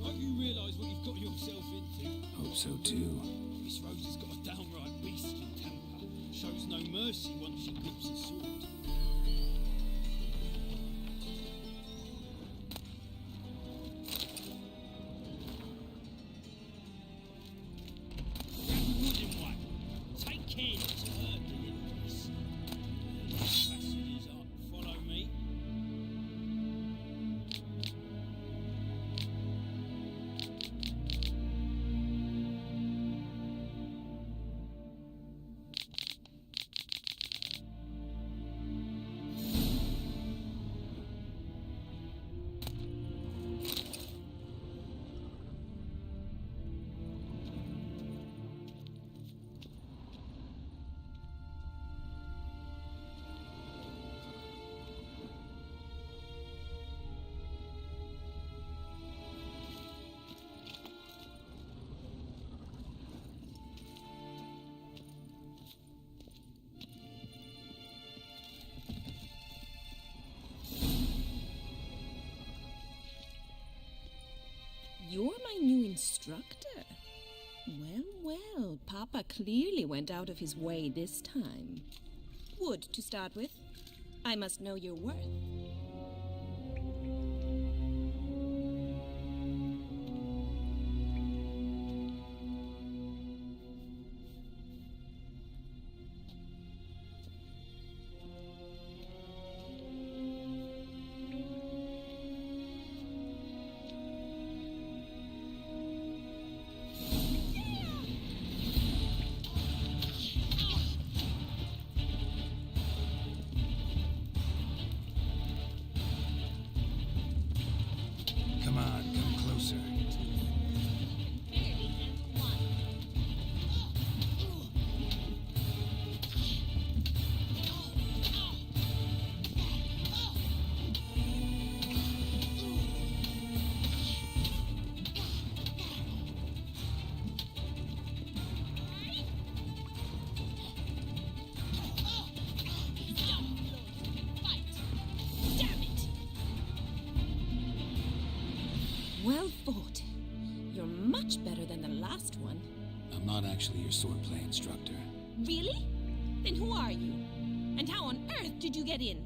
Hope you realise what you've got yourself into. Hope so too. Miss Rose has got a downright beastly temper. Shows no mercy once she grips a sword. Wooden one. Take care not to hurt the little miss. Passengers up, follow me. instructor. Well, well, Papa clearly went out of his way this time. Wood, to start with. I must know your worth. Come on, come closer. Well fought. You're much better than the last one. I'm not actually your swordplay instructor. Really? Then who are you? And how on earth did you get in?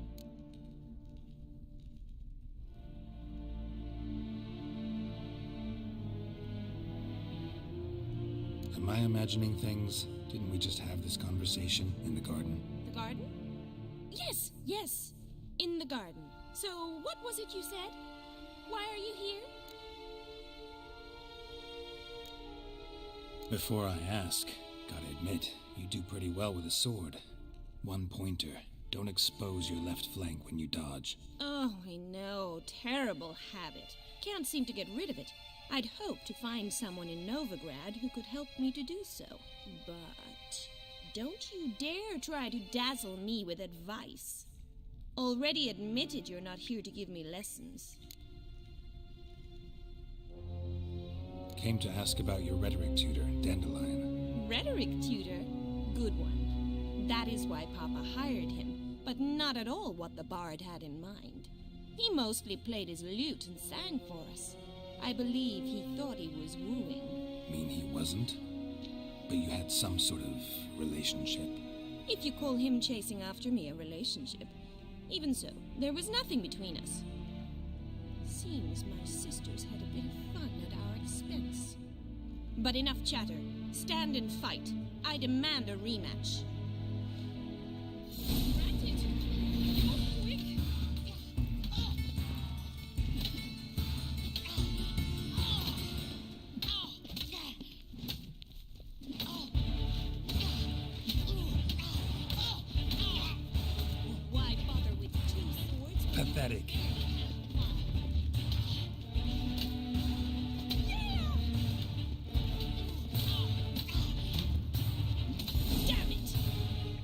Am I imagining things? Didn't we just have this conversation in the garden? The garden? Yes, yes. In the garden. So, what was it you said? Why are you here? Before I ask, gotta admit, you do pretty well with a sword. One pointer. Don't expose your left flank when you dodge. Oh, I know. Terrible habit. Can't seem to get rid of it. I'd hoped to find someone in Novigrad who could help me to do so. But don't you dare try to dazzle me with advice. Already admitted you're not here to give me lessons. Came to ask about your rhetoric tutor, Dandelion. Rhetoric tutor? Good one. That is why Papa hired him, but not at all what the bard had in mind. He mostly played his lute and sang for us. I believe he thought he was wooing. Mean he wasn't? But you had some sort of relationship? If you call him chasing after me a relationship. Even so, there was nothing between us. Seems my sisters had a bit of fun at our expense. But enough chatter. Stand and fight. I demand a rematch. Why bother with two swords? Pathetic. Damn it!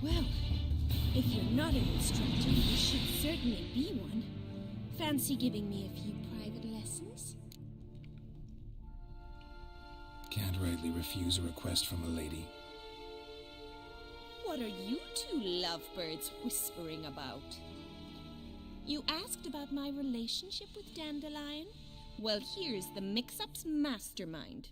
Well, if you're not an instructor, you should certainly be one. Fancy giving me a few private lessons? Can't rightly refuse a request from a lady. What are you two lovebirds whispering about? You asked about my relationship with Dandelion? Well, here's the mix-up's mastermind.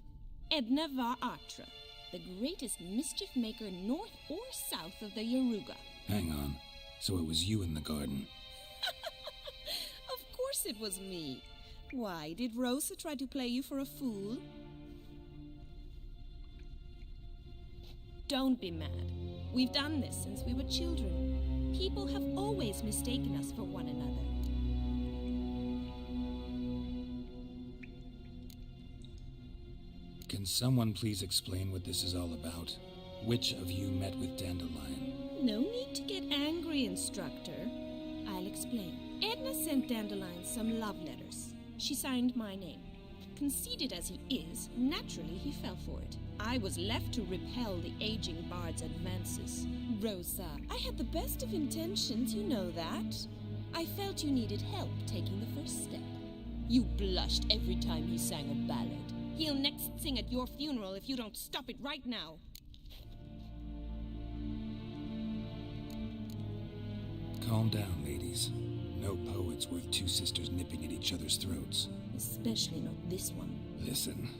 Edna var Atra, the greatest mischief maker north or south of the Yaruga. Hang on. So it was you in the garden. Of course it was me. Why, did Rosa try to play you for a fool? Don't be mad. We've done this since we were children. People have always mistaken us for one another. Can someone please explain what this is all about? Which of you met with Dandelion? No need to get angry, instructor. I'll explain. Edna sent Dandelion some love letters. She signed my name. Conceited as he is, naturally he fell for it. I was left to repel the aging bard's advances. Rosa, I had the best of intentions, you know that. I felt you needed help taking the first step. You blushed every time he sang a ballad. He'll next sing at your funeral if you don't stop it right now. Calm down, ladies. No poet's worth two sisters nipping at each other's throats. Especially not this one. Listen,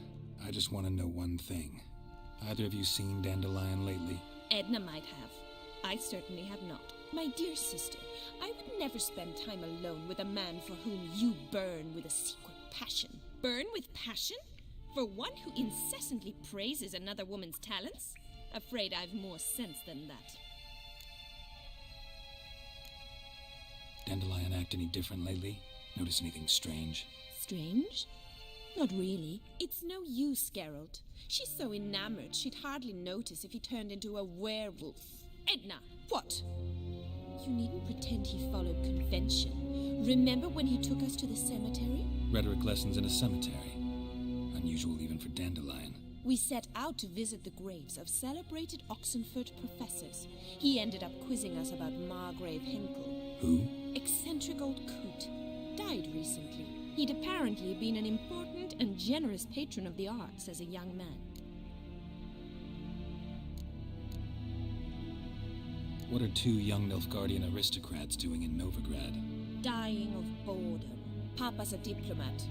I just want to know one thing. Either of you seen Dandelion lately? Edna might have. I certainly have not. My dear sister, I would never spend time alone with a man for whom you burn with a secret passion. Burn with passion? For one who incessantly praises another woman's talents? Afraid I've more sense than that. Dandelion act any different lately? Notice anything strange? Strange? Not really. It's no use, Geralt. She's so enamored she'd hardly notice if he turned into a werewolf. Edna! What? You needn't pretend he followed convention. Remember when he took us to the cemetery? Rhetoric lessons in a cemetery. Unusual even for Dandelion. We set out to visit the graves of celebrated Oxenford professors. He ended up quizzing us about Margrave Henkel. Who? Eccentric old coot. Died recently. He'd apparently been an important and generous patron of the arts as a young man. What are two young Nilfgaardian aristocrats doing in Novigrad? Dying of boredom. Papa's a diplomat.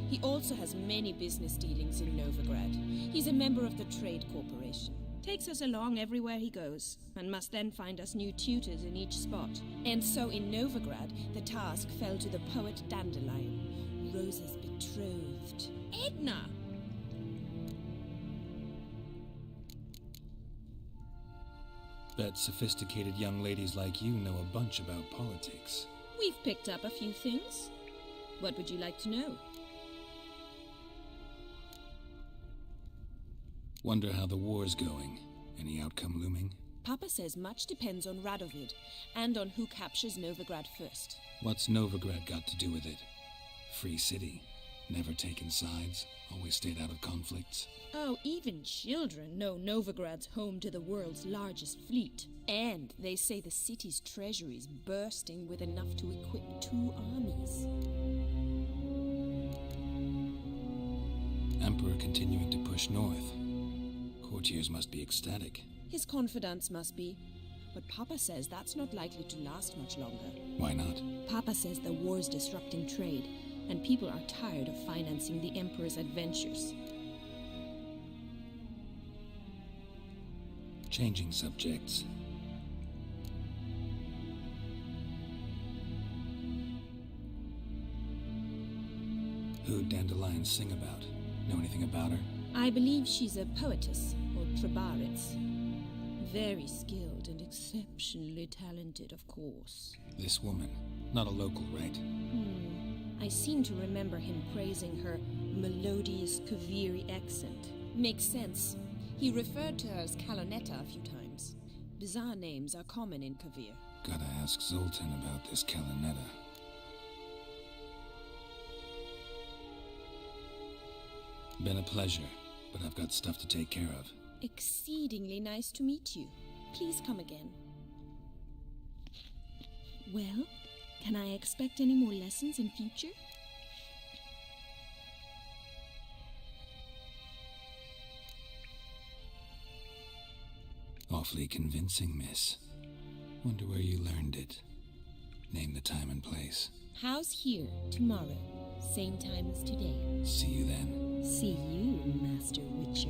He also has many business dealings in Novigrad. He's a member of the Trade Corporation. Takes us along everywhere he goes, and must then find us new tutors in each spot. And so in Novigrad, the task fell to the poet Dandelion, Rosa's betrothed. Edna! Bet sophisticated young ladies like you know a bunch about politics. We've picked up a few things. What would you like to know? Wonder how the war's going. Any outcome looming? Papa says much depends on Radovid, and on who captures Novigrad first. What's Novigrad got to do with it? Free city. Never taken sides. Always stayed out of conflicts. Oh, even children know Novigrad's home to the world's largest fleet. And they say the city's treasury's bursting with enough to equip 2 armies. Emperor continuing to push north. Courtiers must be ecstatic. His confidants must be. But Papa says that's not likely to last much longer. Why not? Papa says the war's disrupting trade, and people are tired of financing the Emperor's adventures. Changing subjects. Who'd Dandelion sing about? Know anything about her? I believe she's a poetess, or Trebaritz. Very skilled and exceptionally talented, of course. This woman. Not a local, right? I seem to remember him praising her melodious Kaviri accent. Makes sense. He referred to her as Calonetta a few times. Bizarre names are common in Kavir. Gotta ask Zoltan about this Calonetta. Been a pleasure, but I've got stuff to take care of. Exceedingly nice to meet you. Please come again. Well, can I expect any more lessons in future? Awfully convincing, miss. Wonder where you learned it. Name the time and place. House here, tomorrow. Same time as today. See you then. See you, Master Witcher.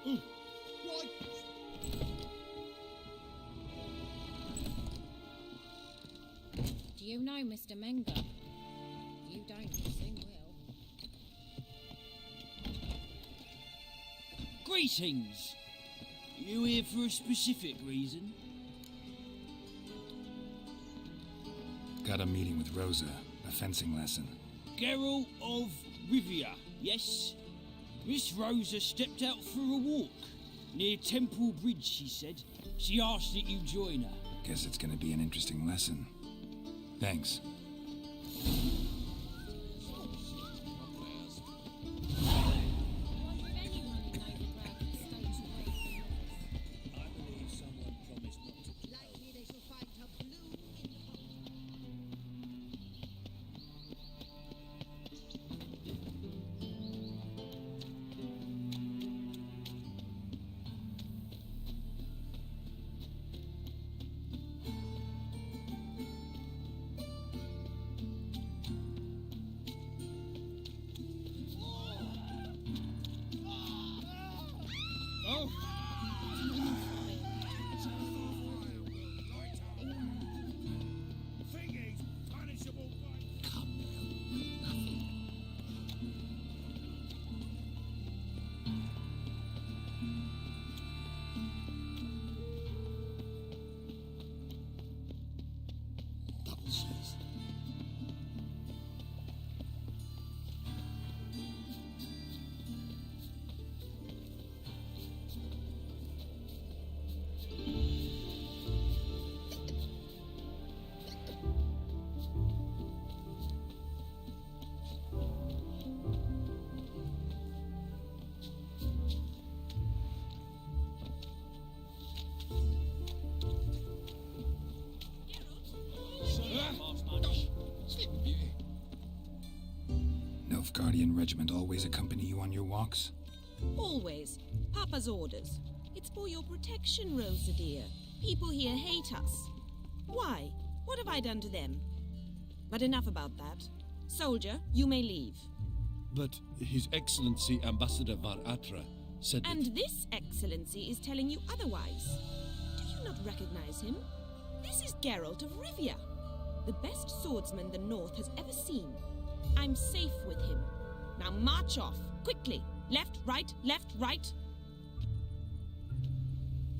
Why? Do you know Mr. Menger? You don't, you soon will. Greetings! You here for a specific reason? Got a meeting with Rosa, a fencing lesson. Geralt of Rivia, yes? Miss Rosa stepped out for a walk. Near Temple Bridge, she said. She asked that you join her. Guess it's gonna be an interesting lesson. Thanks. Nilfgaardian regiment always accompany you on your walks? Always. Papa's orders. It's for your protection, Rosa dear. People here hate us. Why? What have I done to them? But enough about that. Soldier, you may leave. But His Excellency Ambassador Var Atra said that... And this excellency is telling you otherwise. Do you not recognize him? This is Geralt of Rivia, the best swordsman the North has ever seen. I'm safe with him. Now march off, quickly. Left, right, left, right.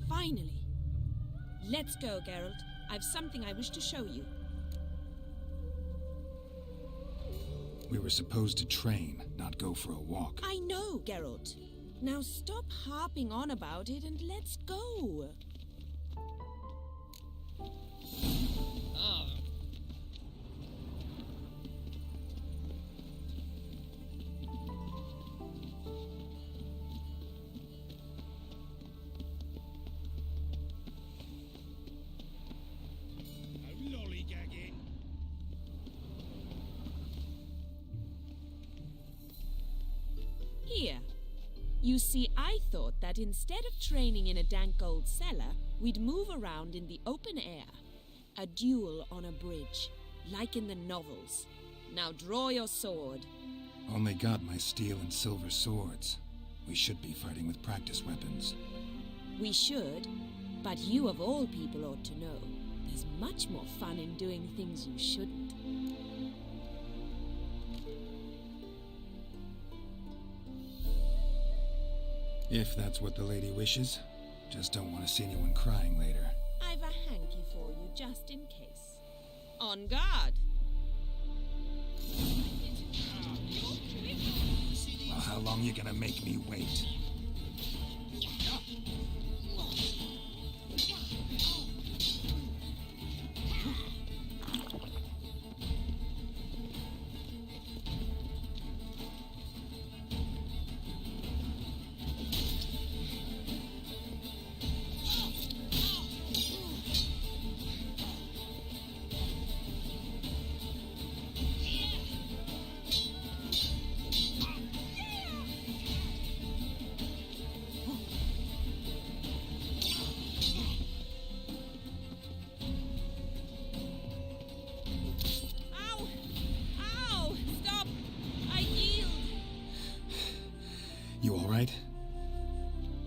Finally. Let's go, Geralt. I've something I wish to show you. We were supposed to train, not go for a walk. I know, Geralt. Now stop harping on about it and let's go. Here. You see, I thought that instead of training in a dank old cellar, we'd move around in the open air. A duel on a bridge, like in the novels. Now draw your sword. Only got my steel and silver swords. We should be fighting with practice weapons. We should, but you of all people ought to know. There's much more fun in doing things you shouldn't. If that's what the lady wishes. Just don't want to see anyone crying later. I've a hanky for you, just in case. On guard! Well, how long you gonna make me wait?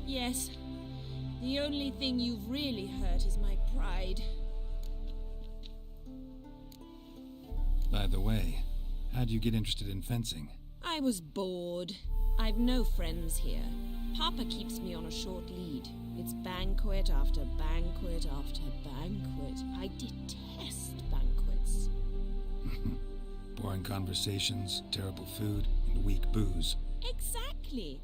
Yes. The only thing you've really hurt is my pride. By the way, how'd you get interested in fencing? I was bored. I've no friends here. Papa keeps me on a short lead. It's banquet after banquet after banquet. I detest banquets. Boring conversations, terrible food, and weak booze. Exactly.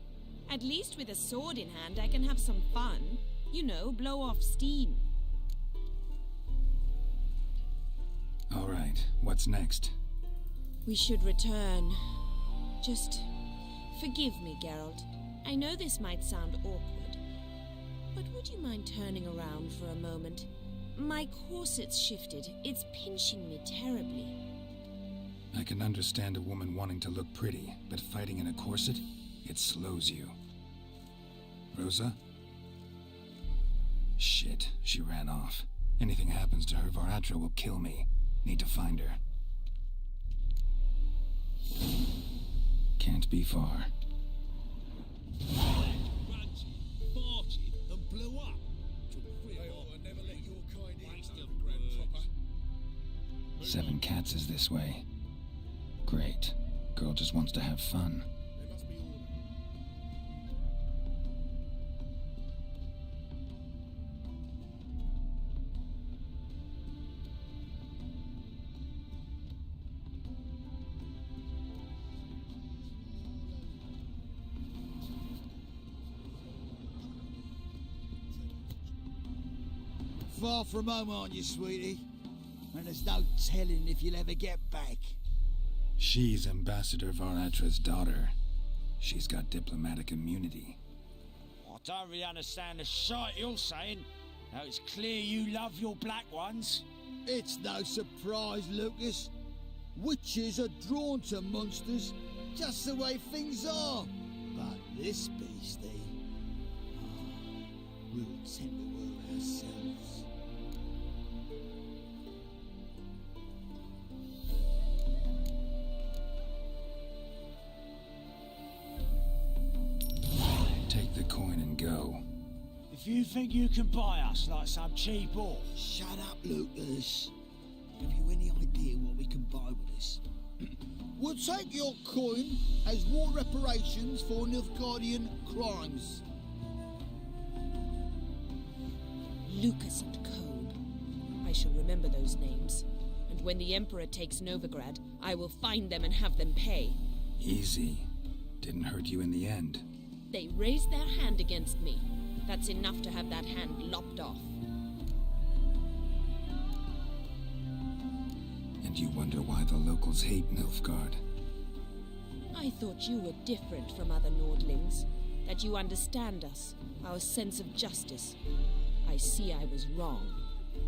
At least with a sword in hand, I can have some fun. You know, blow off steam. All right, what's next? We should return. Just forgive me, Geralt. I know this might sound awkward, but would you mind turning around for a moment? My corset's shifted. It's pinching me terribly. I can understand a woman wanting to look pretty, but fighting in a corset, it slows you. Rosa? Shit, she ran off. Anything happens to her, Var Attre will kill me. Need to find her. Can't be far. And blew up. Never let your kind in, Grand Chopper. 7 Cats is this way. Great. Girl just wants to have fun. Far from home, aren't you, sweetie? And there's no telling if you'll ever get back. She's Ambassador Var Attre's daughter. She's got diplomatic immunity. I don't really understand the shite you're saying. Now it's clear you love your black ones. It's no surprise, Lucas. Witches are drawn to monsters, just the way things are. But this beastie, we'll tend to her ourselves. Take the coin and go. If you think you can buy us like some cheap whore... Shut up, Lucas. Have you any idea what we can buy with this? We'll take your coin as war reparations for Nilfgaardian crimes. Lucas and Cohn. I shall remember those names. And when the Emperor takes Novigrad, I will find them and have them pay. Easy. Didn't hurt you in the end. They raised their hand against me. That's enough to have that hand lopped off. And you wonder why the locals hate Nilfgaard. I thought you were different from other Nordlings. That you understand us, our sense of justice. I see I was wrong.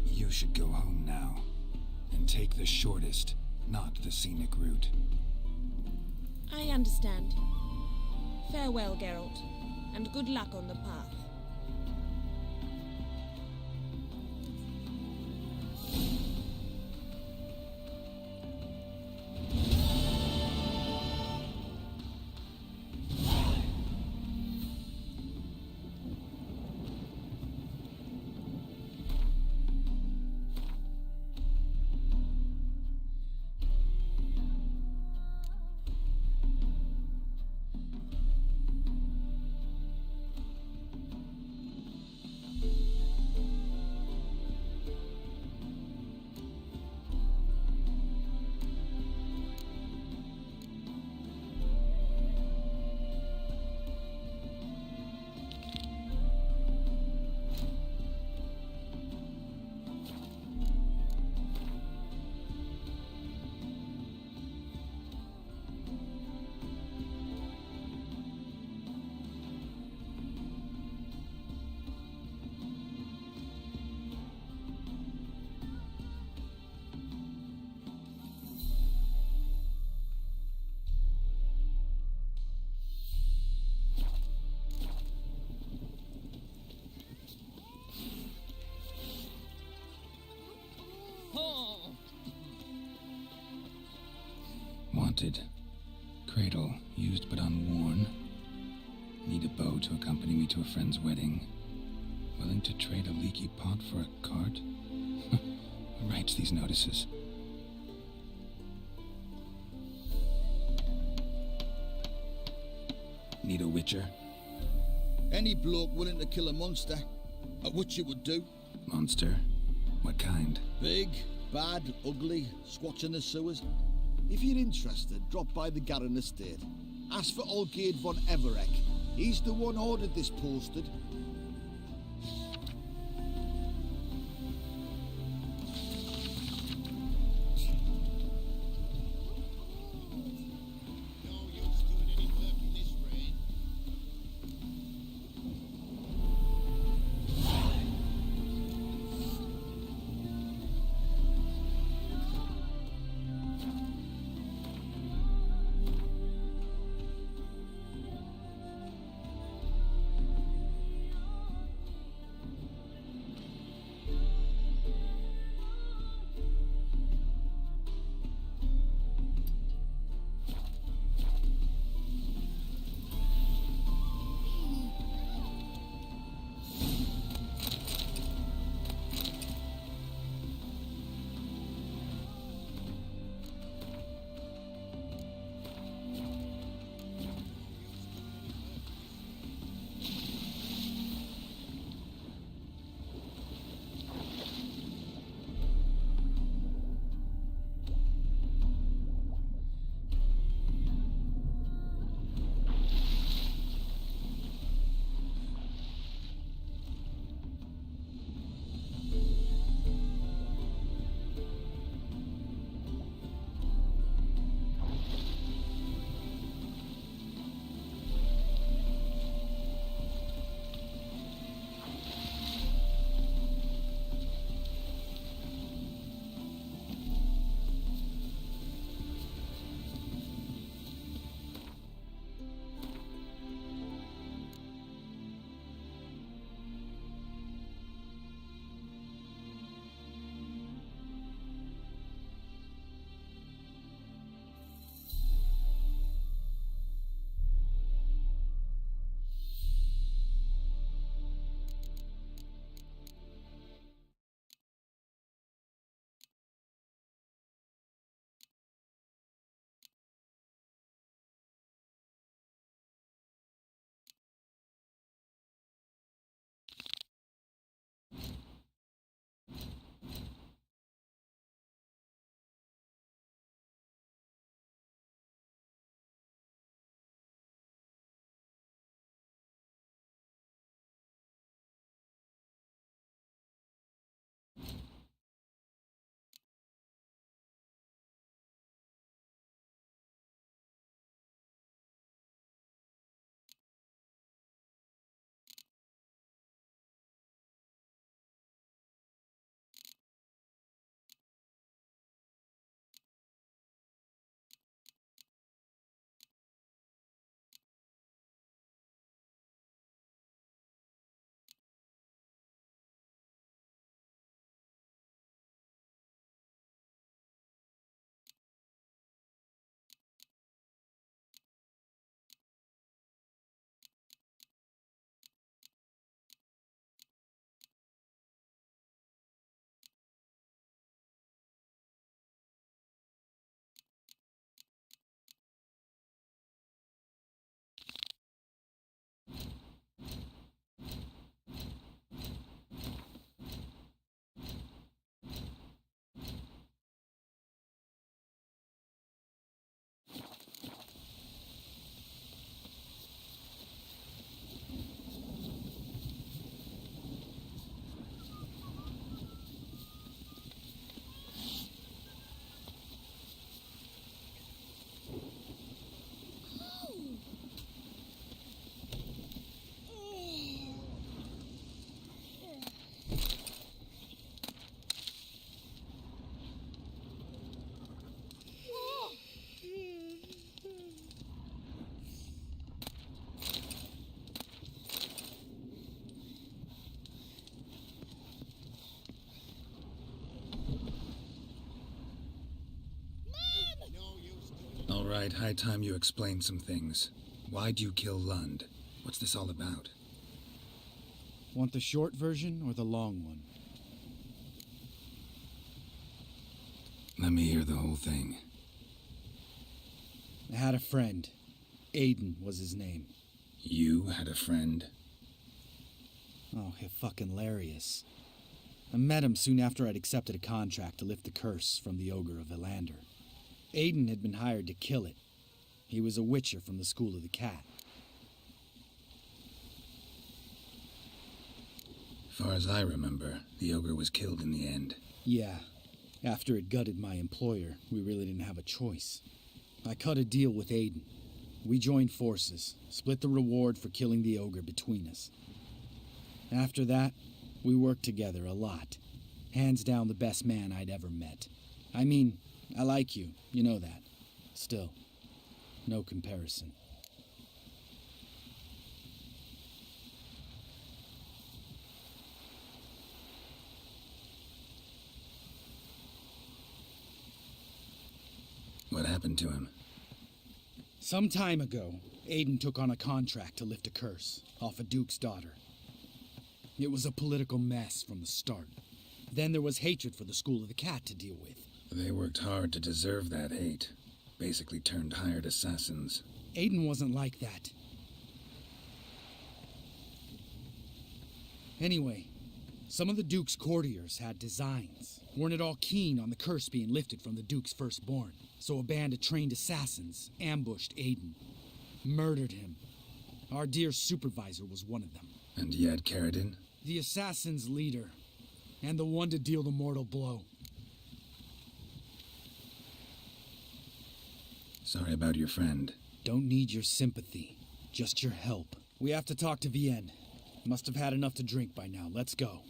You should go home now. And take the shortest, not the scenic route. I understand. Farewell, Geralt, and good luck on the path. Wanted. Cradle, used but unworn. need a bow to accompany me to a friend's wedding. Willing to trade a leaky pot for a cart? Who writes these notices? Need a witcher? Any bloke willing to kill a monster, a witcher would do. Monster? What kind? Big, bad, ugly, squatch in the sewers. If you're interested, drop by the Garren estate. Ask for Olgierd von Everek. He's the one ordered this posted. All right, high time you explain some things. Why'd you kill Lund? What's this all about? Want the short version or the long one? Let me hear the whole thing. I had a friend. Aiden was his name. You had a friend? Oh, fucking hilarious. I met him soon after I'd accepted a contract to lift the curse from the Ogre of Elander. Aiden had been hired to kill it. He was a witcher from the School of the Cat. Far as I remember, the ogre was killed in the end. Yeah. After it gutted my employer, we really didn't have a choice. I cut a deal with Aiden. We joined forces, split the reward for killing the ogre between us. After that, we worked together a lot. Hands down the best man I'd ever met. I mean, I like you, you know that. Still, no comparison. What happened to him? Some time ago, Aiden took on a contract to lift a curse off a duke's daughter. It was a political mess from the start. Then there was hatred for the School of the Cat to deal with. They worked hard to deserve that hate. Basically turned hired assassins. Aiden wasn't like that. Anyway, some of the Duke's courtiers had designs. Weren't at all keen on the curse being lifted from the Duke's firstborn. So a band of trained assassins ambushed Aiden. Murdered him. Our dear supervisor was one of them. And Yad Karadin? The assassin's leader. And the one to deal the mortal blow. Sorry about your friend. Don't need your sympathy. Just your help. We have to talk to Vienne. Must have had enough to drink by now. Let's go.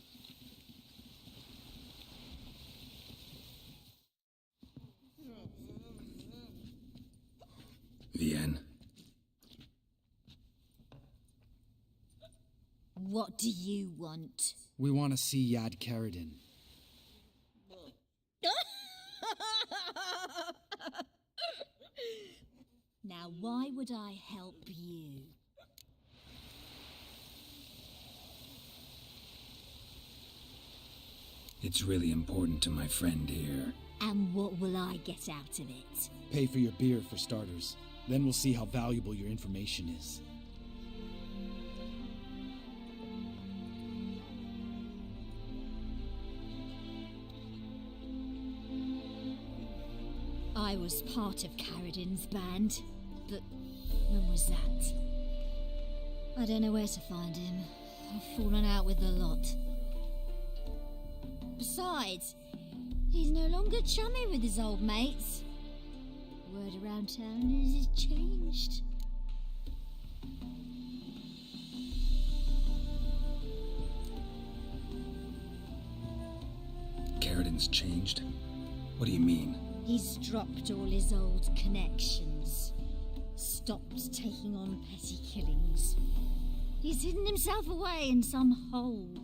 Vienne. What do you want? We want to see Yad Karadin. Now, why would I help you? It's really important to my friend here. And what will I get out of it? Pay for your beer, for starters. Then we'll see how valuable your information is. I was part of Karadin's band, but when was that? I don't know where to find him. I've fallen out with the lot. Besides, he's no longer chummy with his old mates. Word around town is he's changed. Karadin's changed? What do you mean? He's dropped all his old connections. Stopped taking on petty killings. He's hidden himself away in some hole.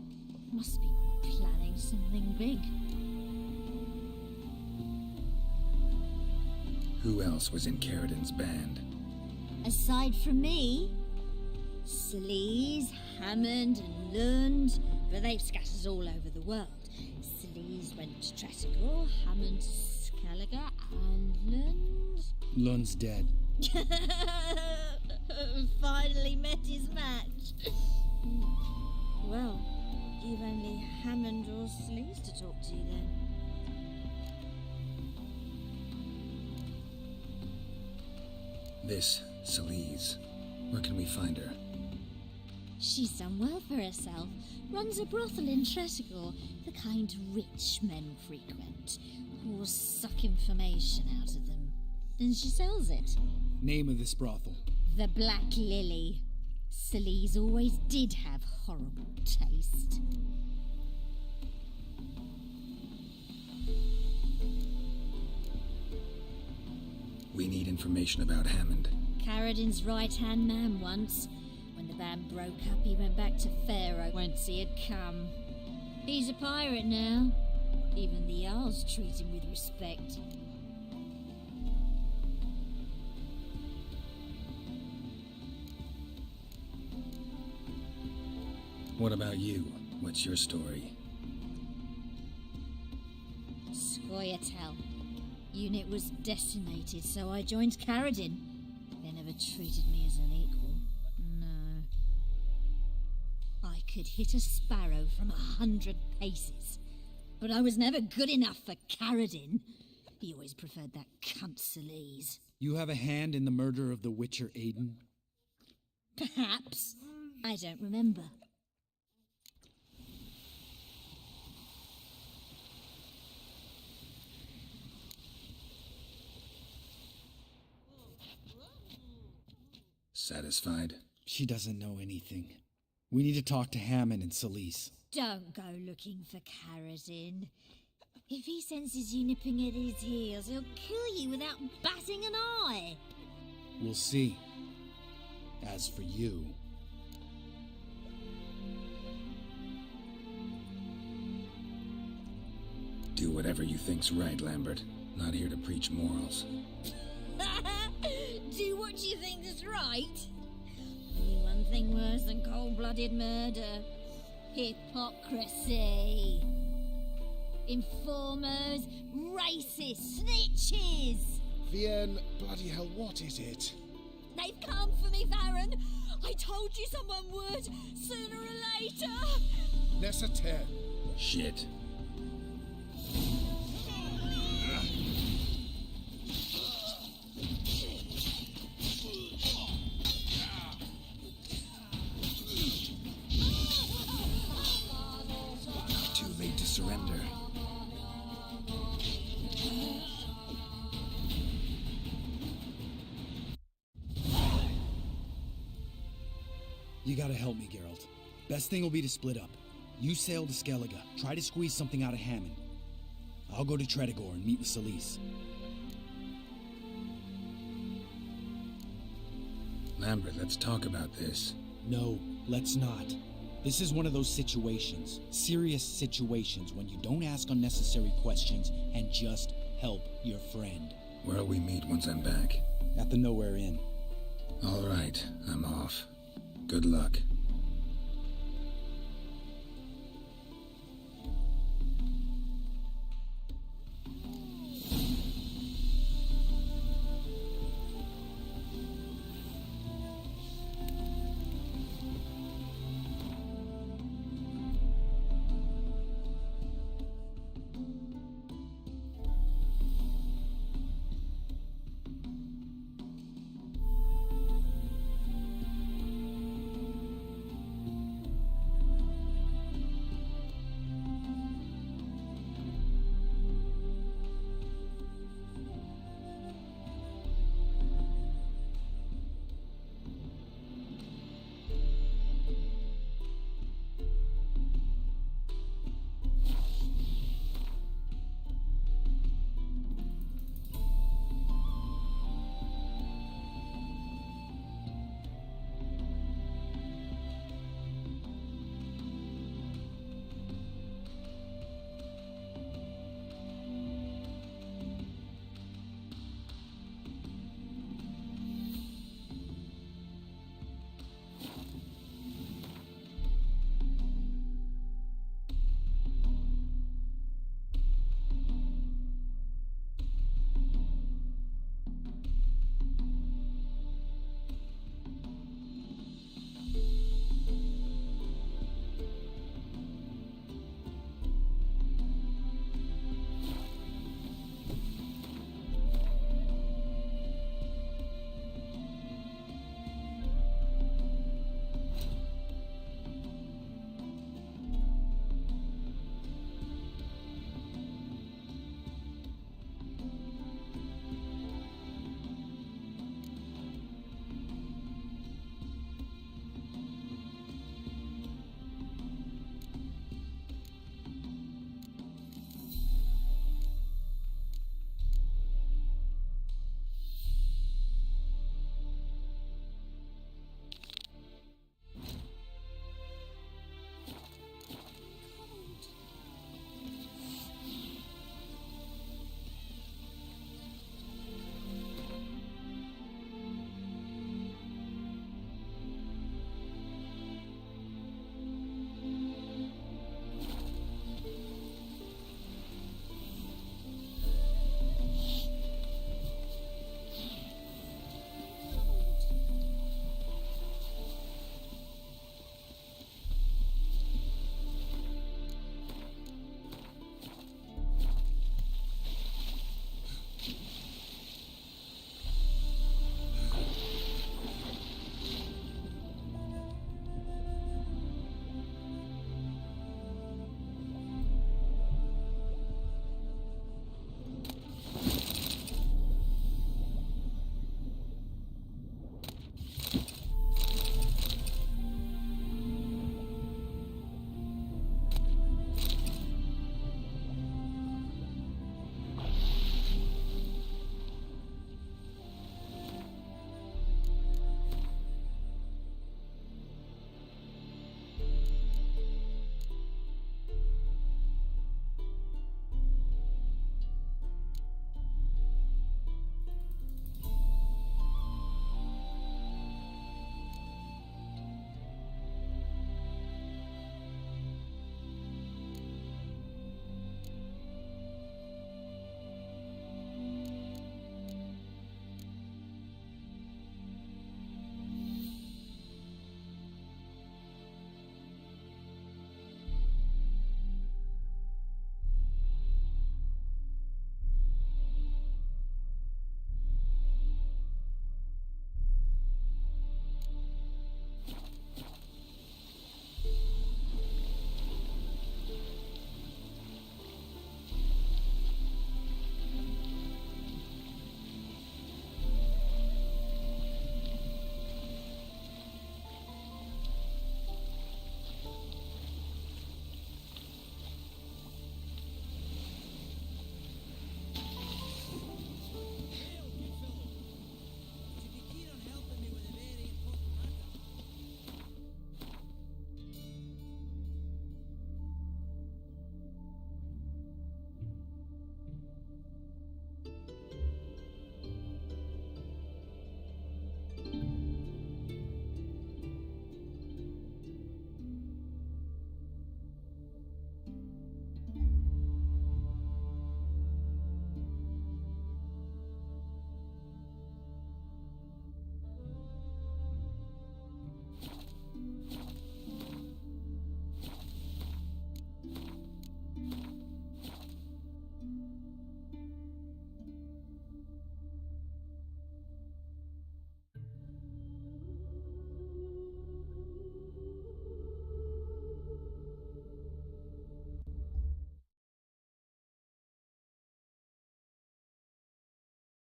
Must be planning something big. Who else was in Karadin's band? Aside from me, Sleaze, Hammond and Lund, but they've scattered all over the world. Sleaze went to Tretogor, Hammond to Skellige, and Lund... Lund's dead. Finally met his match. Well, you've only Hammond or Sleaze to talk to then. This, Sleaze. Where can we find her? She's done well for herself. Runs a brothel in Tretogor, the kind rich men frequent. Whores suck information out of them. Then she sells it. Name of this brothel? The Black Lily. Sleaze always did have horrible taste. We need information about Hammond. Karadin's right-hand man once. When the band broke up, he went back to Pharaoh whence he had come. He's a pirate now. Even the Jarls treat him with respect. What about you? What's your story? Scoia'tael. Unit was decimated, so I joined Caradin. They never treated me as an equal. No. I could hit a sparrow from 100 paces, but I was never good enough for Caradin. He always preferred that cunt Celise. You have a hand in the murder of the Witcher Aiden? Perhaps. I don't remember. Satisfied? She doesn't know anything. We need to talk to Hammond and Celise. Don't go looking for Caradin. If he senses you nipping at his heels, he'll kill you without batting an eye. We'll see. As for you... Do whatever you think's right, Lambert. Not here to preach morals. Do what you think is right? Only one thing worse than cold-blooded murder. Hypocrisy. Informers, racists, snitches. Vienne, bloody hell, what is it? They've come for me, Baron. I told you someone would, sooner or later. Nessater. Shit. Too late to surrender. You gotta help me, Geralt. Best thing will be to split up. You sail to Skellige, try to squeeze something out of Hammond. I'll go to Tredegor and meet with Celise. Lambert, let's talk about this. No, let's not. This is one of those situations, serious situations, when you don't ask unnecessary questions and just help your friend. Where'll we meet once I'm back? At the Nowhere Inn. All right, I'm off. Good luck.